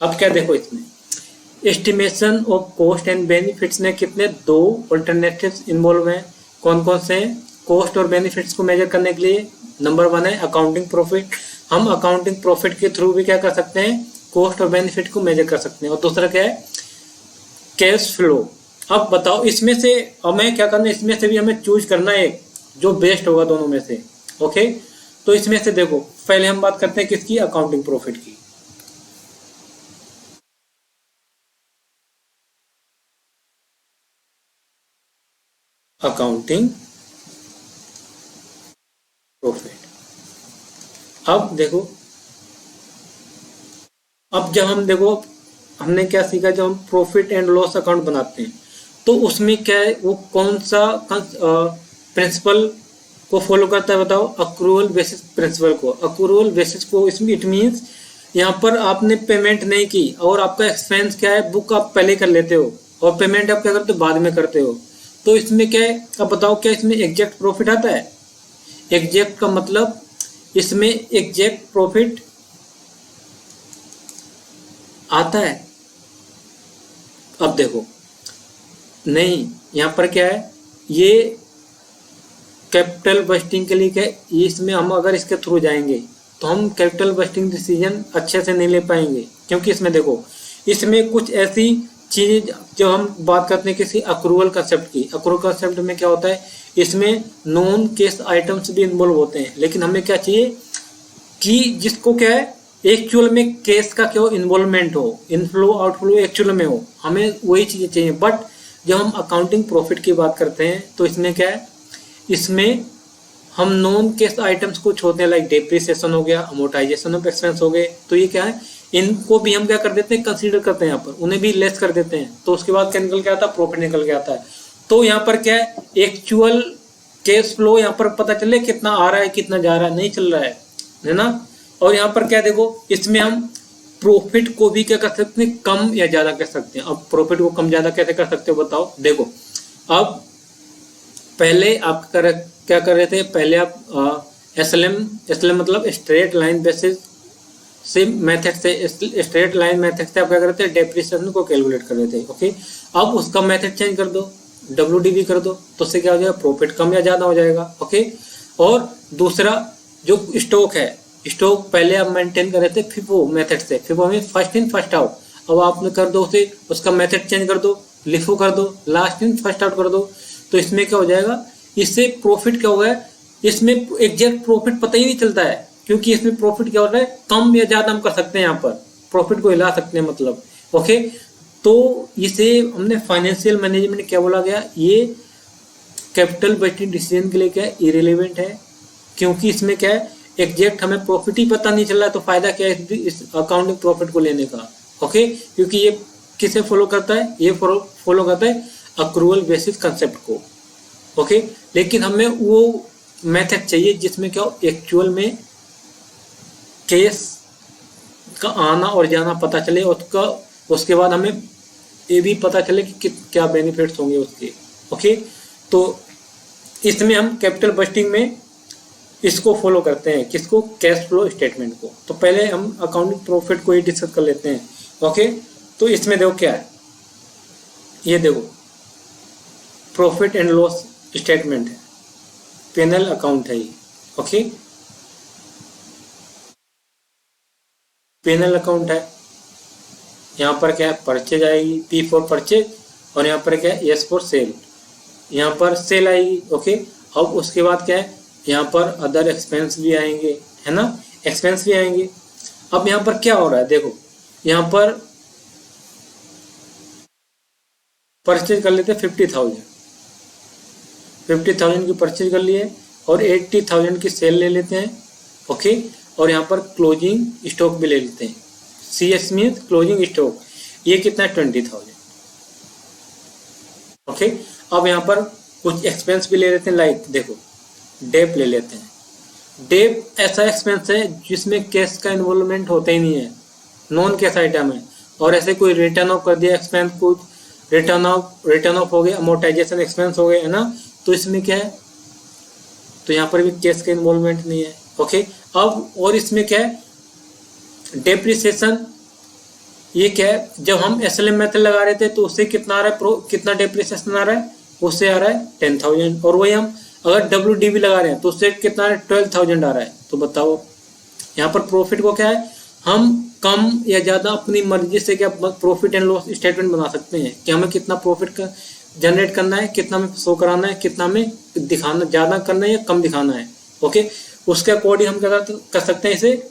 अब क्या देखो, इसमें estimation of cost and benefits में कितने, दो ऑल्टरनेटिव्स इन्वॉल्व हैं। कौन कौन से, कॉस्ट और बेनिफिट्स को मेजर करने के लिए नंबर वन है अकाउंटिंग प्रॉफिट, हम अकाउंटिंग प्रॉफिट के थ्रू भी क्या कर सकते हैं, कॉस्ट और बेनिफिट को मेजर कर सकते हैं। और दूसरा क्या है, कैश फ्लो। अब बताओ इसमें से हमें क्या करना है, इसमें से भी हमें चूज करना है एक जो बेस्ट होगा दोनों में से। ओके, तो इसमें से देखो पहले हम बात करते हैं किसकी, अकाउंटिंग प्रॉफिट की। Accounting profit. अब देखो, अब जब हम देखो हमने क्या सीखा, जब हम प्रॉफिट एंड लॉस अकाउंट बनाते हैं तो उसमें क्या है, वो कौन सा प्रिंसिपल को फॉलो करता है बताओ, अक्रूवल बेसिस प्रिंसिपल को। अक्रूवल बेसिस को इसमें इट मीन्स यहाँ पर आपने पेमेंट नहीं की और आपका एक्सपेंस क्या है, बुक आप पहले कर लेते हो और पेमेंट आप क्या करते हो, बाद में करते हो। तो इसमें क्या है, अब बताओ क्या इसमें एग्जैक्ट प्रॉफिट आता है। एग्जैक्ट का मतलब इसमें एग्जैक्ट प्रॉफिट आता है। अब देखो नहीं, यहाँ पर क्या है, ये कैपिटल बस्टिंग के लिए क्या है, इसमें हम अगर इसके थ्रू जाएंगे तो हम कैपिटल बस्टिंग डिसीजन अच्छे से नहीं ले पाएंगे, क्योंकि इसमें देखो इसमें कुछ ऐसी चीज़ जो हम बात करते हैं किसी अक्रूवल कंसेप्ट की। अक्रूवल कंसेप्ट में क्या होता है, इसमें नॉन कैश आइटम्स भी इन्वॉल्व होते हैं, लेकिन हमें क्या चाहिए कि जिसको क्या है एक्चुअल में कैश का क्या हो, इन्वॉल्वमेंट हो, इनफ्लो आउटफ्लो एक्चुअल में हो, हमें वही चीज़ें चाहिए। बट जब हम अकाउंटिंग प्रॉफिट की बात करते हैं तो इसमें क्या है, इसमें हम नॉन कैश आइटम्स को छोड़ते हैं, लाइक डेप्रिसिएशन हो गया, अमोर्टाइजेशन ऑफ एक्सपेंस हो गए, तो ये क्या है, इनको भी हम क्या कर देते हैं, कंसीडर करते हैं यहाँ पर, उन्हें भी लेस कर देते हैं। तो उसके बाद क्या निकल के आता है, प्रॉफिट निकल के आता है। तो यहाँ पर क्या है, एक्चुअल कैश फ्लो यहाँ पर पता चले कितना आ रहा है कितना जा रहा है, नहीं चल रहा है ना। और यहाँ पर क्या देखो, इसमें हम प्रॉफिट को भी क्या कर सकते हैं, कम या ज्यादा कर सकते हैं। अब प्रॉफिट को कम ज्यादा कैसे कर सकते हो बताओ। देखो अब पहले आप क्या कर रहे थे, पहले आप एसएलएम मतलब स्ट्रेट लाइन बेसिस से मेथड से, स्ट्रेट लाइन मेथड से आप क्या कर रहे थे, डेप्रिसिएशन को कैलकुलेट कर रहे थे। ओके, अब उसका मेथड चेंज कर दो, WDV कर दो, तो उससे क्या हो जाएगा, प्रॉफिट कम या ज्यादा हो जाएगा। ओके, और दूसरा जो स्टॉक है, स्टॉक पहले आप मेंटेन कर रहे थे फिफो मेथड से, फिफो में फर्स्ट इन फर्स्ट आउट, अब आपने कर दो उसे, उसका मेथड चेंज कर दो, लिफो कर दो, लास्ट इन फर्स्ट आउट कर दो। तो इसमें क्या हो जाएगा, इससे प्रॉफिट क्या होगा, इसमें एग्जैक्ट प्रॉफिट पता ही नहीं चलता है, क्योंकि इसमें प्रॉफिट क्या हो रहा है, कम या ज्यादा हम कर सकते हैं, यहाँ पर प्रॉफिट को हिला सकते हैं मतलब। ओके, तो इसे हमने फाइनेंशियल मैनेजमेंट क्या बोला गया, ये कैपिटल बजटिंग डिसीजन के लिए क्या है, इरेलीवेंट है, क्योंकि इसमें क्या है, एग्जैक्ट हमें प्रॉफिट ही पता नहीं चल रहा है, तो फायदा क्या है इस अकाउंटिंग प्रॉफिट को लेने का। ओके, क्योंकि ये किसे फॉलो करता है, ये फॉलो करता है अक्रूवल बेसिस कंसेप्ट को। ओके, लेकिन हमें वो मेथड चाहिए जिसमें क्या हो, एक्चुअल में कैश का आना और जाना पता चले, और उसके बाद हमें ये भी पता चले कि क्या बेनिफिट्स होंगे उसके। ओके, तो इसमें हम कैपिटल बस्टिंग में इसको फॉलो करते हैं, किसको, कैश फ्लो स्टेटमेंट को। तो पहले हम अकाउंटिंग प्रॉफिट को ही डिस्कस कर लेते हैं। ओके, तो इसमें देखो क्या है, ये देखो प्रॉफिट एंड लॉस स्टेटमेंट है, पेनल अकाउंट है ये। ओके, पेनल अकाउंट है, यहाँ पर क्या है, परचेज आएगी, पी फॉर परचेज, और यहाँ पर क्या है, एस फॉर सेल, यहाँ पर सेल आएगी। ओके, अब उसके बाद क्या है, यहाँ पर अदर एक्सपेंस भी आएंगे, है ना, एक्सपेंस भी आएंगे। अब यहाँ पर क्या हो रहा है, देखो यहाँ पर परचेज कर लेते हैं 50,000 की परचेज कर लिए, और 80,000 की सेल ले लेते हैं। ओके, और यहाँ पर क्लोजिंग स्टॉक भी ले लेते हैं, CS मीन्स क्लोजिंग स्टॉक, ये कितना है 20,000। ओके, अब यहाँ पर कुछ एक्सपेंस भी ले लेते हैं, लाइक देखो डेप ले लेते हैं। डेप ऐसा एक्सपेंस है जिसमें कैश का इन्वॉल्वमेंट होता ही नहीं है, नॉन कैश आइटम है, और ऐसे कोई रिटर्न ऑफ कर दिया एक्सपेंस, कुछ रिटर्न ऑफ हो गया, अमोर्टाइजेशन एक्सपेंस हो गया, है ना, तो इसमें क्या है, तो यहाँ पर भी कैश का इन्वॉल्वमेंट नहीं है। ओके, अब और इसमें क्या है, डेप्रिसिएशन, ये क्या है, जब हम SLM मेथड लगा रहे थे तो उससे कितना आ रहा है, कितना डेप्रिसिएशन आ रहा है, उससे आ रहा है 10,000, और वही हम अगर WDV लगा रहे हैं तो उससे कितना 12,000 आ रहा है। तो बताओ यहाँ पर प्रॉफिट को क्या है, हम कम या ज़्यादा अपनी मर्जी से क्या प्रॉफिट एंड लॉस स्टेटमेंट बना सकते हैं कि हमें कितना प्रॉफिट का जनरेट करना है, कितना में शो कराना है, कितना में दिखाना, ज़्यादा करना है या कम दिखाना है। ओके, उसके अकॉर्डिंग हम क्या कर सकते हैं, इसे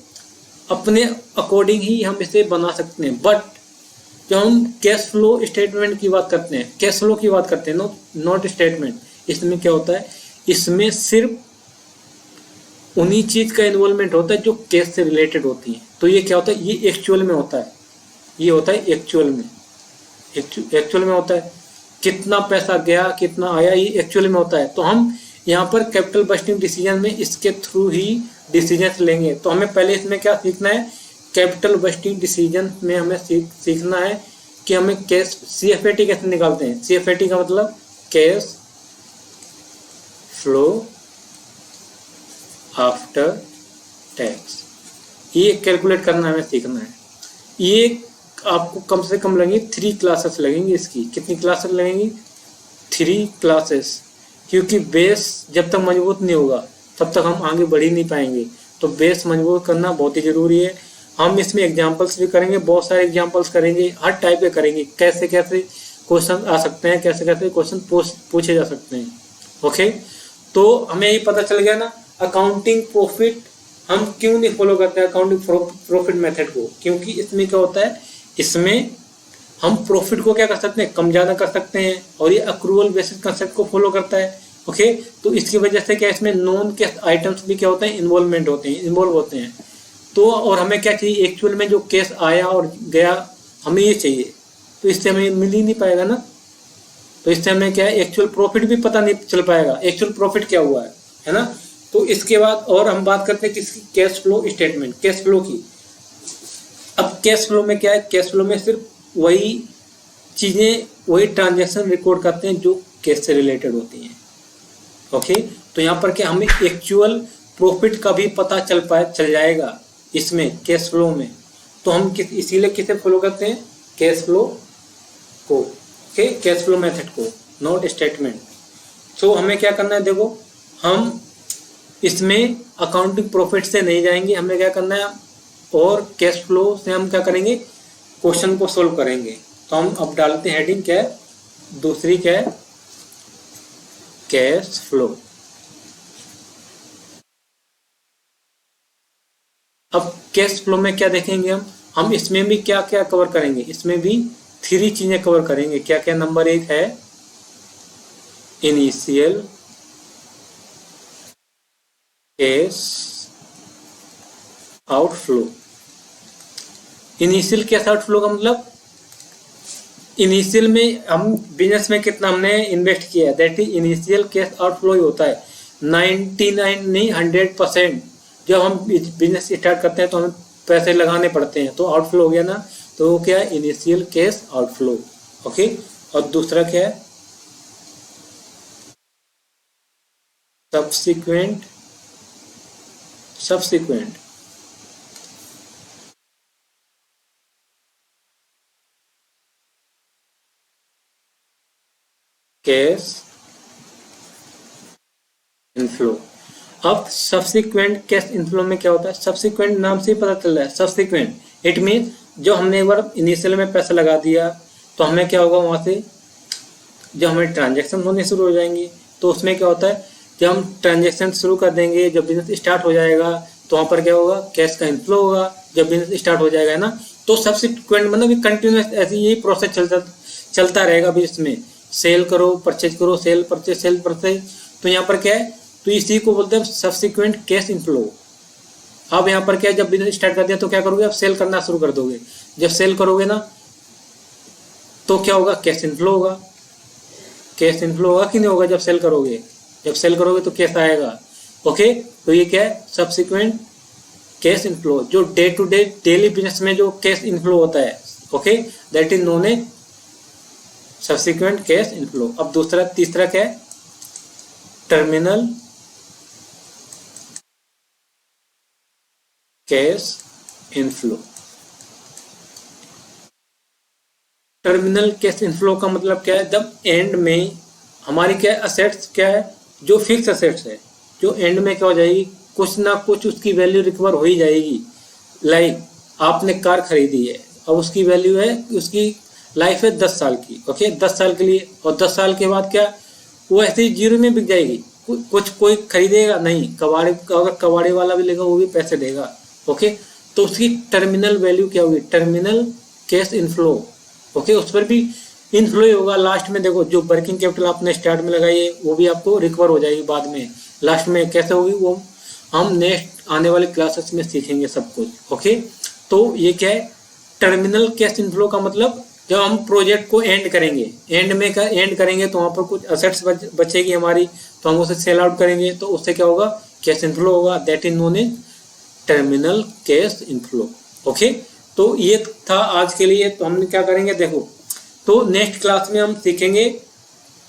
अपने अकॉर्डिंग ही हम इसे बना सकते हैं। बट जब हम कैश फ्लो स्टेटमेंट की बात करते हैं, कैश फ्लो की बात करते हैं, नॉट स्टेटमेंट, इसमें क्या होता है, इसमें सिर्फ उन्हीं चीज का इन्वॉल्वमेंट होता है जो कैश से रिलेटेड होती है। तो ये क्या होता है, ये एक्चुअल में होता है, ये होता है एक्चुअल में, एक्चुअल में होता है, कितना पैसा गया कितना आया, ये एक्चुअल में होता है। तो हम यहाँ पर कैपिटल बस्टिंग डिसीजन में इसके थ्रू ही डिसीजन लेंगे। तो हमें पहले इसमें क्या सीखना है, कैपिटल बस्टिंग डिसीजन में हमें सीखना है कि हमें कैश CFAT कैसे निकालते हैं। CFAT का मतलब कैश फ्लो आफ्टर टैक्स, ये कैलकुलेट करना हमें सीखना है। ये आपको कम से कम लगेंगी 3 क्लासेस लगेंगी, इसकी कितनी क्लासेस लगेंगी, 3 क्लासेस, क्योंकि बेस जब तक मजबूत नहीं होगा तब तक हम आगे बढ़ ही नहीं पाएंगे। तो बेस मजबूत करना बहुत ही ज़रूरी है। हम इसमें एग्जाम्पल्स भी करेंगे, बहुत सारे एग्जाम्पल्स करेंगे, हर टाइप के करेंगे, कैसे कैसे क्वेश्चन आ सकते हैं, कैसे कैसे क्वेश्चन पूछे जा सकते हैं। ओके, तो हमें ये पता चल गया ना अकाउंटिंग प्रॉफिट हम क्यों नहीं फॉलो करते हैं अकाउंटिंग प्रॉफिट मेथड को, क्योंकि इसमें क्या होता है, इसमें हम प्रॉफिट को क्या कर सकते हैं, कम ज़्यादा कर सकते हैं, और ये अक्रूवल बेसिस कंसेप्ट को फॉलो करता है। ओके, तो इसकी वजह से क्या इसमें नॉन कैश आइटम्स भी क्या होते हैं, इन्वॉल्व होते हैं। तो और हमें क्या चाहिए, एक्चुअल में जो कैश आया और गया हमें ये चाहिए, तो इससे हमें मिल ही नहीं पाएगा ना। तो इससे हमें क्या है, एक्चुअल प्रॉफिट भी पता नहीं चल पाएगा, एक्चुअल प्रॉफिट क्या हुआ है ना। तो इसके बाद और हम बात करते हैं किसकी, cash flow statement, cash flow की। अब कैश फ्लो में क्या है, कैश फ्लो में सिर्फ वही चीज़ें, वही ट्रांजैक्शन रिकॉर्ड करते हैं जो कैश से रिलेटेड होती हैं। ओके, तो यहाँ पर क्या हमें एक्चुअल प्रॉफिट का भी पता चल जाएगा इसमें कैश फ्लो में। तो हम इसीलिए किसे फॉलो करते हैं, कैश फ्लो को, ओके, कैश फ्लो मेथड को, नॉट स्टेटमेंट। तो हमें क्या करना है, देखो हम इसमें अकाउंटिंग प्रॉफिट से नहीं जाएंगे, हमें क्या करना है, और कैश फ्लो से हम क्या करेंगे, क्वेश्चन को सोल्व करेंगे। तो हम अब डालते हैं हेडिंग क्या है, दूसरी क्या है, कैश फ्लो। अब कैश फ्लो में क्या देखेंगे हम इसमें भी क्या क्या कवर करेंगे, इसमें भी 3 चीजें कवर करेंगे। क्या क्या, नंबर 1 है initial cash outflow. Initial cash outflow का मतलब इनिशियल में हम बिजनेस में कितना हमने इन्वेस्ट किया है, that is initial cash outflow ही होता है। 99 नहीं 100% जब हम बिजनेस स्टार्ट करते हैं तो हमें पैसे लगाने पड़ते हैं, तो आउटफ्लो हो गया ना, तो वो क्या है, इनिशियल कैश आउटफ्लो। ओके, और दूसरा क्या है, सब्सिक्वेंट कैश इनफ्लो। अब सब्सिक्वेंट कैश इनफ्लो में क्या होता है, सब्सिक्वेंट नाम से ही पता चल रहा है, सब्सिक्वेंट इट मीन जो हमने एक बार इनिशियल में पैसा लगा दिया तो हमें क्या होगा, वहां से जब हमें ट्रांजेक्शन होने शुरू हो जाएंगे तो उसमें क्या होता है, जब हम ट्रांजेक्शन शुरू कर देंगे, जब बिजनेस स्टार्ट हो जाएगा तो वहां पर क्या होगा, कैश का इनफ्लो होगा। जब बिजनेस स्टार्ट हो जाएगा ना, तो सब्सिक्वेंट मतलब कंटिन्यूस ऐसे यही प्रोसेस चलता रहेगा बिजनेस में, सेल करो परचेज करो, सेल परचेज सेल परचेज। तो यहाँ पर क्या है, तो इसी को बोलते हैं सब्सिक्वेंट कैश इनफ्लो। अब यहाँ पर क्या है, जब बिजनेस स्टार्ट कर दिया तो क्या करोगे, अब सेल करना शुरू कर दोगे। जब सेल करोगे ना तो क्या होगा, कैश इनफ्लो होगा। कैश इनफ्लो होगा कि नहीं होगा, जब सेल करोगे, जब सेल करोगे तो कैश आएगा। ओके, तो ये क्या है, सब्सिक्वेंट कैश इनफ्लो, जो day to day daily business में जो कैश इनफ्लो होता है। Okay, that is known as subsequent cash inflow. अब दूसरा तीसरा क्या है, terminal cash inflow. Terminal cash inflow का मतलब क्या है, जब एंड में हमारी क्या है, असेट्स क्या है, जो फिक्स असेट्स है, जो एंड में क्या हो जाएगी, कुछ ना कुछ उसकी वैल्यू रिकवर हो ही जाएगी। लाइक आपने कार खरीदी है, अब उसकी वैल्यू है, उसकी लाइफ है 10 साल की। ओके, 10 साल के लिए, और 10 साल के बाद क्या, वो ऐसे ही जीरो में बिक जाएगी। कुछ कोई खरीदेगा नहीं, कबाड़ी, अगर कबाड़ी वाला भी लेगा वो भी पैसे देगा। ओके, तो उसकी टर्मिनल वैल्यू क्या होगी, टर्मिनल कैश इनफ्लो। ओके, उस पर भी इनफ्लो ही होगा। लास्ट में देखो, जो वर्किंग कैपिटल आपने स्टार्ट में लगाई है वो भी आपको रिकवर हो जाएगी बाद में। लास्ट में कैसे होगी वो हम नेक्स्ट आने वाले क्लासेस में सीखेंगे सब कुछ। ओके, तो ये क्या है, टर्मिनल कैश इनफ्लो का मतलब जब हम प्रोजेक्ट को एंड करेंगे, एंड करेंगे तो वहाँ पर कुछ असेट्स बचेगी हमारी, तो हम उसे सेल आउट करेंगे, तो उससे क्या होगा, कैश इनफ्लो होगा। That is known as terminal cash inflow. Okay, तो ये था आज के लिए। तो हम क्या करेंगे, देखो, तो नेक्स्ट क्लास में हम सीखेंगे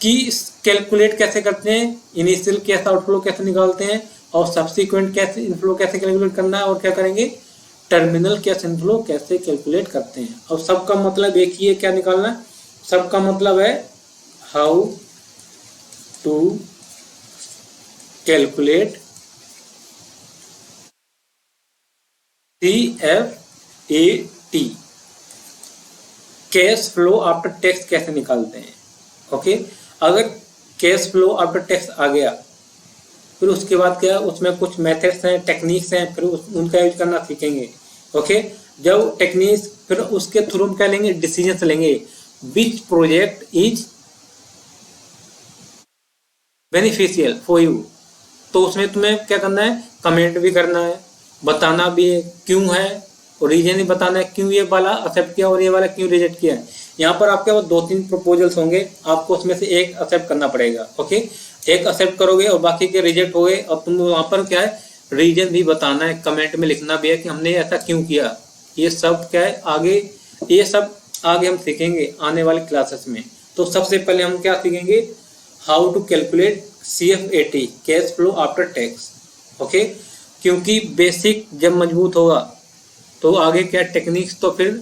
कि कैलकुलेट कैसे करते हैं, इनिशियल कैश आउटफ्लो कैसे निकालते हैं, और सब्सिक्वेंट कैश इनफ्लो कैसे कैलकुलेट करना है, और क्या करेंगे, टर्मिनल कैश इनफ्लो कैसे कैलकुलेट करते हैं। और सबका मतलब एक ही है, क्या निकालना, सबका मतलब है how to calculate CFAT, cash flow after tax कैसे निकालते हैं। ओके, अगर कैश फ्लो आफ्टर टैक्स आ गया, फिर उसके बाद क्या, उसमें कुछ मेथड्स हैं, टेक्निक्स हैं, फिर उनका यूज करना सीखेंगे। ओके, जब टेक्निक्स, फिर उसके थ्रू हम क्या लेंगे, डिसीजन लेंगे, which project is beneficial for you. तो उसमें तुम्हें क्या करना है, कमेंट भी करना है, बताना भी है क्यों है, और रीजन ही बताना है क्यों ये वाला एक्सेप्ट किया और ये वाला क्यों रिजेक्ट किया है। यहाँ पर आपके पास 2-3 प्रपोजल्स होंगे, आपको उसमें से एक एक्सेप्ट करना पड़ेगा। ओके, एक एक्सेप्ट करोगे और बाकी के रिजेक्ट हो गए, और तुम वहाँ पर क्या है, रीजन भी बताना है, कमेंट में लिखना भी है कि हमने ऐसा क्यों किया। ये सब क्या है, आगे ये सब आगे हम सीखेंगे आने वाले क्लासेस में। तो सबसे पहले हम क्या सीखेंगे, how to calculate CFAT, cash flow after tax. Okay, क्योंकि बेसिक जब मजबूत होगा तो आगे क्या टेक्निक्स, तो फिर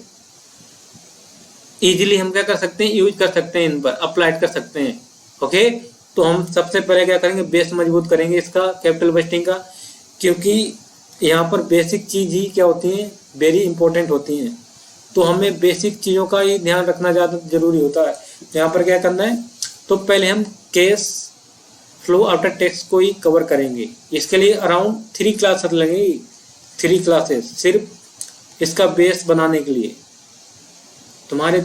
इजीली हम क्या कर सकते हैं, यूज कर सकते हैं, इन पर अप्लाई कर सकते हैं। ओके, तो हम सबसे पहले क्या करेंगे, बेस मजबूत करेंगे इसका, कैपिटल बजटिंग का, क्योंकि यहाँ पर बेसिक चीज ही क्या होती हैं, वेरी इंपॉर्टेंट होती हैं। तो हमें बेसिक चीज़ों का ही ध्यान रखना ज़्यादा जरूरी होता है। यहाँ पर क्या करना है, तो पहले हम कैश फ्लो आफ्टर टैक्स को ही कवर करेंगे। इसके लिए अराउंड 3 क्लासेस लगेगी, 3 क्लासेस सिर्फ इसका बेस बनाने के लिए तुम्हारे,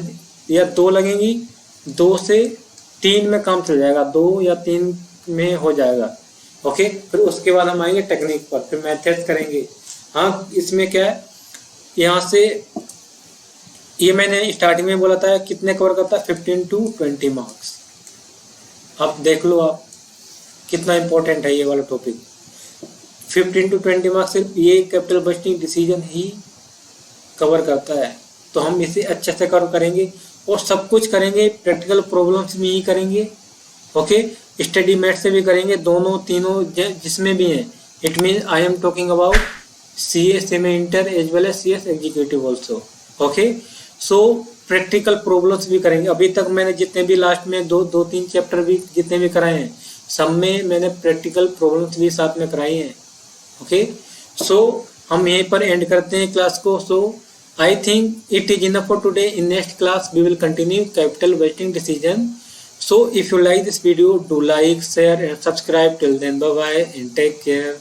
या 2 लगेंगी, 2 से 3 में काम चल जाएगा, 2 या 3 में हो जाएगा। ओके, फिर उसके बाद हम आएंगे टेक्निक पर, फिर मेथड्स करेंगे। हाँ, इसमें क्या है, यहाँ से ये मैंने स्टार्टिंग में बोला था कितने कवर करता है, 15 to 20 मार्क्स। अब देख लो आप कितना इंपॉर्टेंट है ये वाला टॉपिक। 15 to 20 मार्क्स सिर्फ ये कैपिटल बजटिंग डिसीजन ही कवर करता है, तो हम इसे अच्छे से कवर करेंगे और सब कुछ करेंगे, प्रैक्टिकल प्रॉब्लम्स भी ही करेंगे, ओके, स्टडी मैथ से भी करेंगे, दोनों तीनों जिसमें भी हैं। It mean I am talking about CA semi inter as well as CS executive also, okay. So practical problems भी करेंगे। अभी तक मैंने जितने भी लास्ट में दो तीन चैप्टर भी जितने भी कराए हैं, सब में मैंने प्रैक्टिकल प्रॉब्लम्स भी साथ में कराई हैं, ओके। सो हम यहीं पर एंड करते हैं क्लास को। सो I think it is enough for today. In next class we will continue capital budgeting decision. So if you like this video, do like, share and subscribe. Till then, bye bye and take care.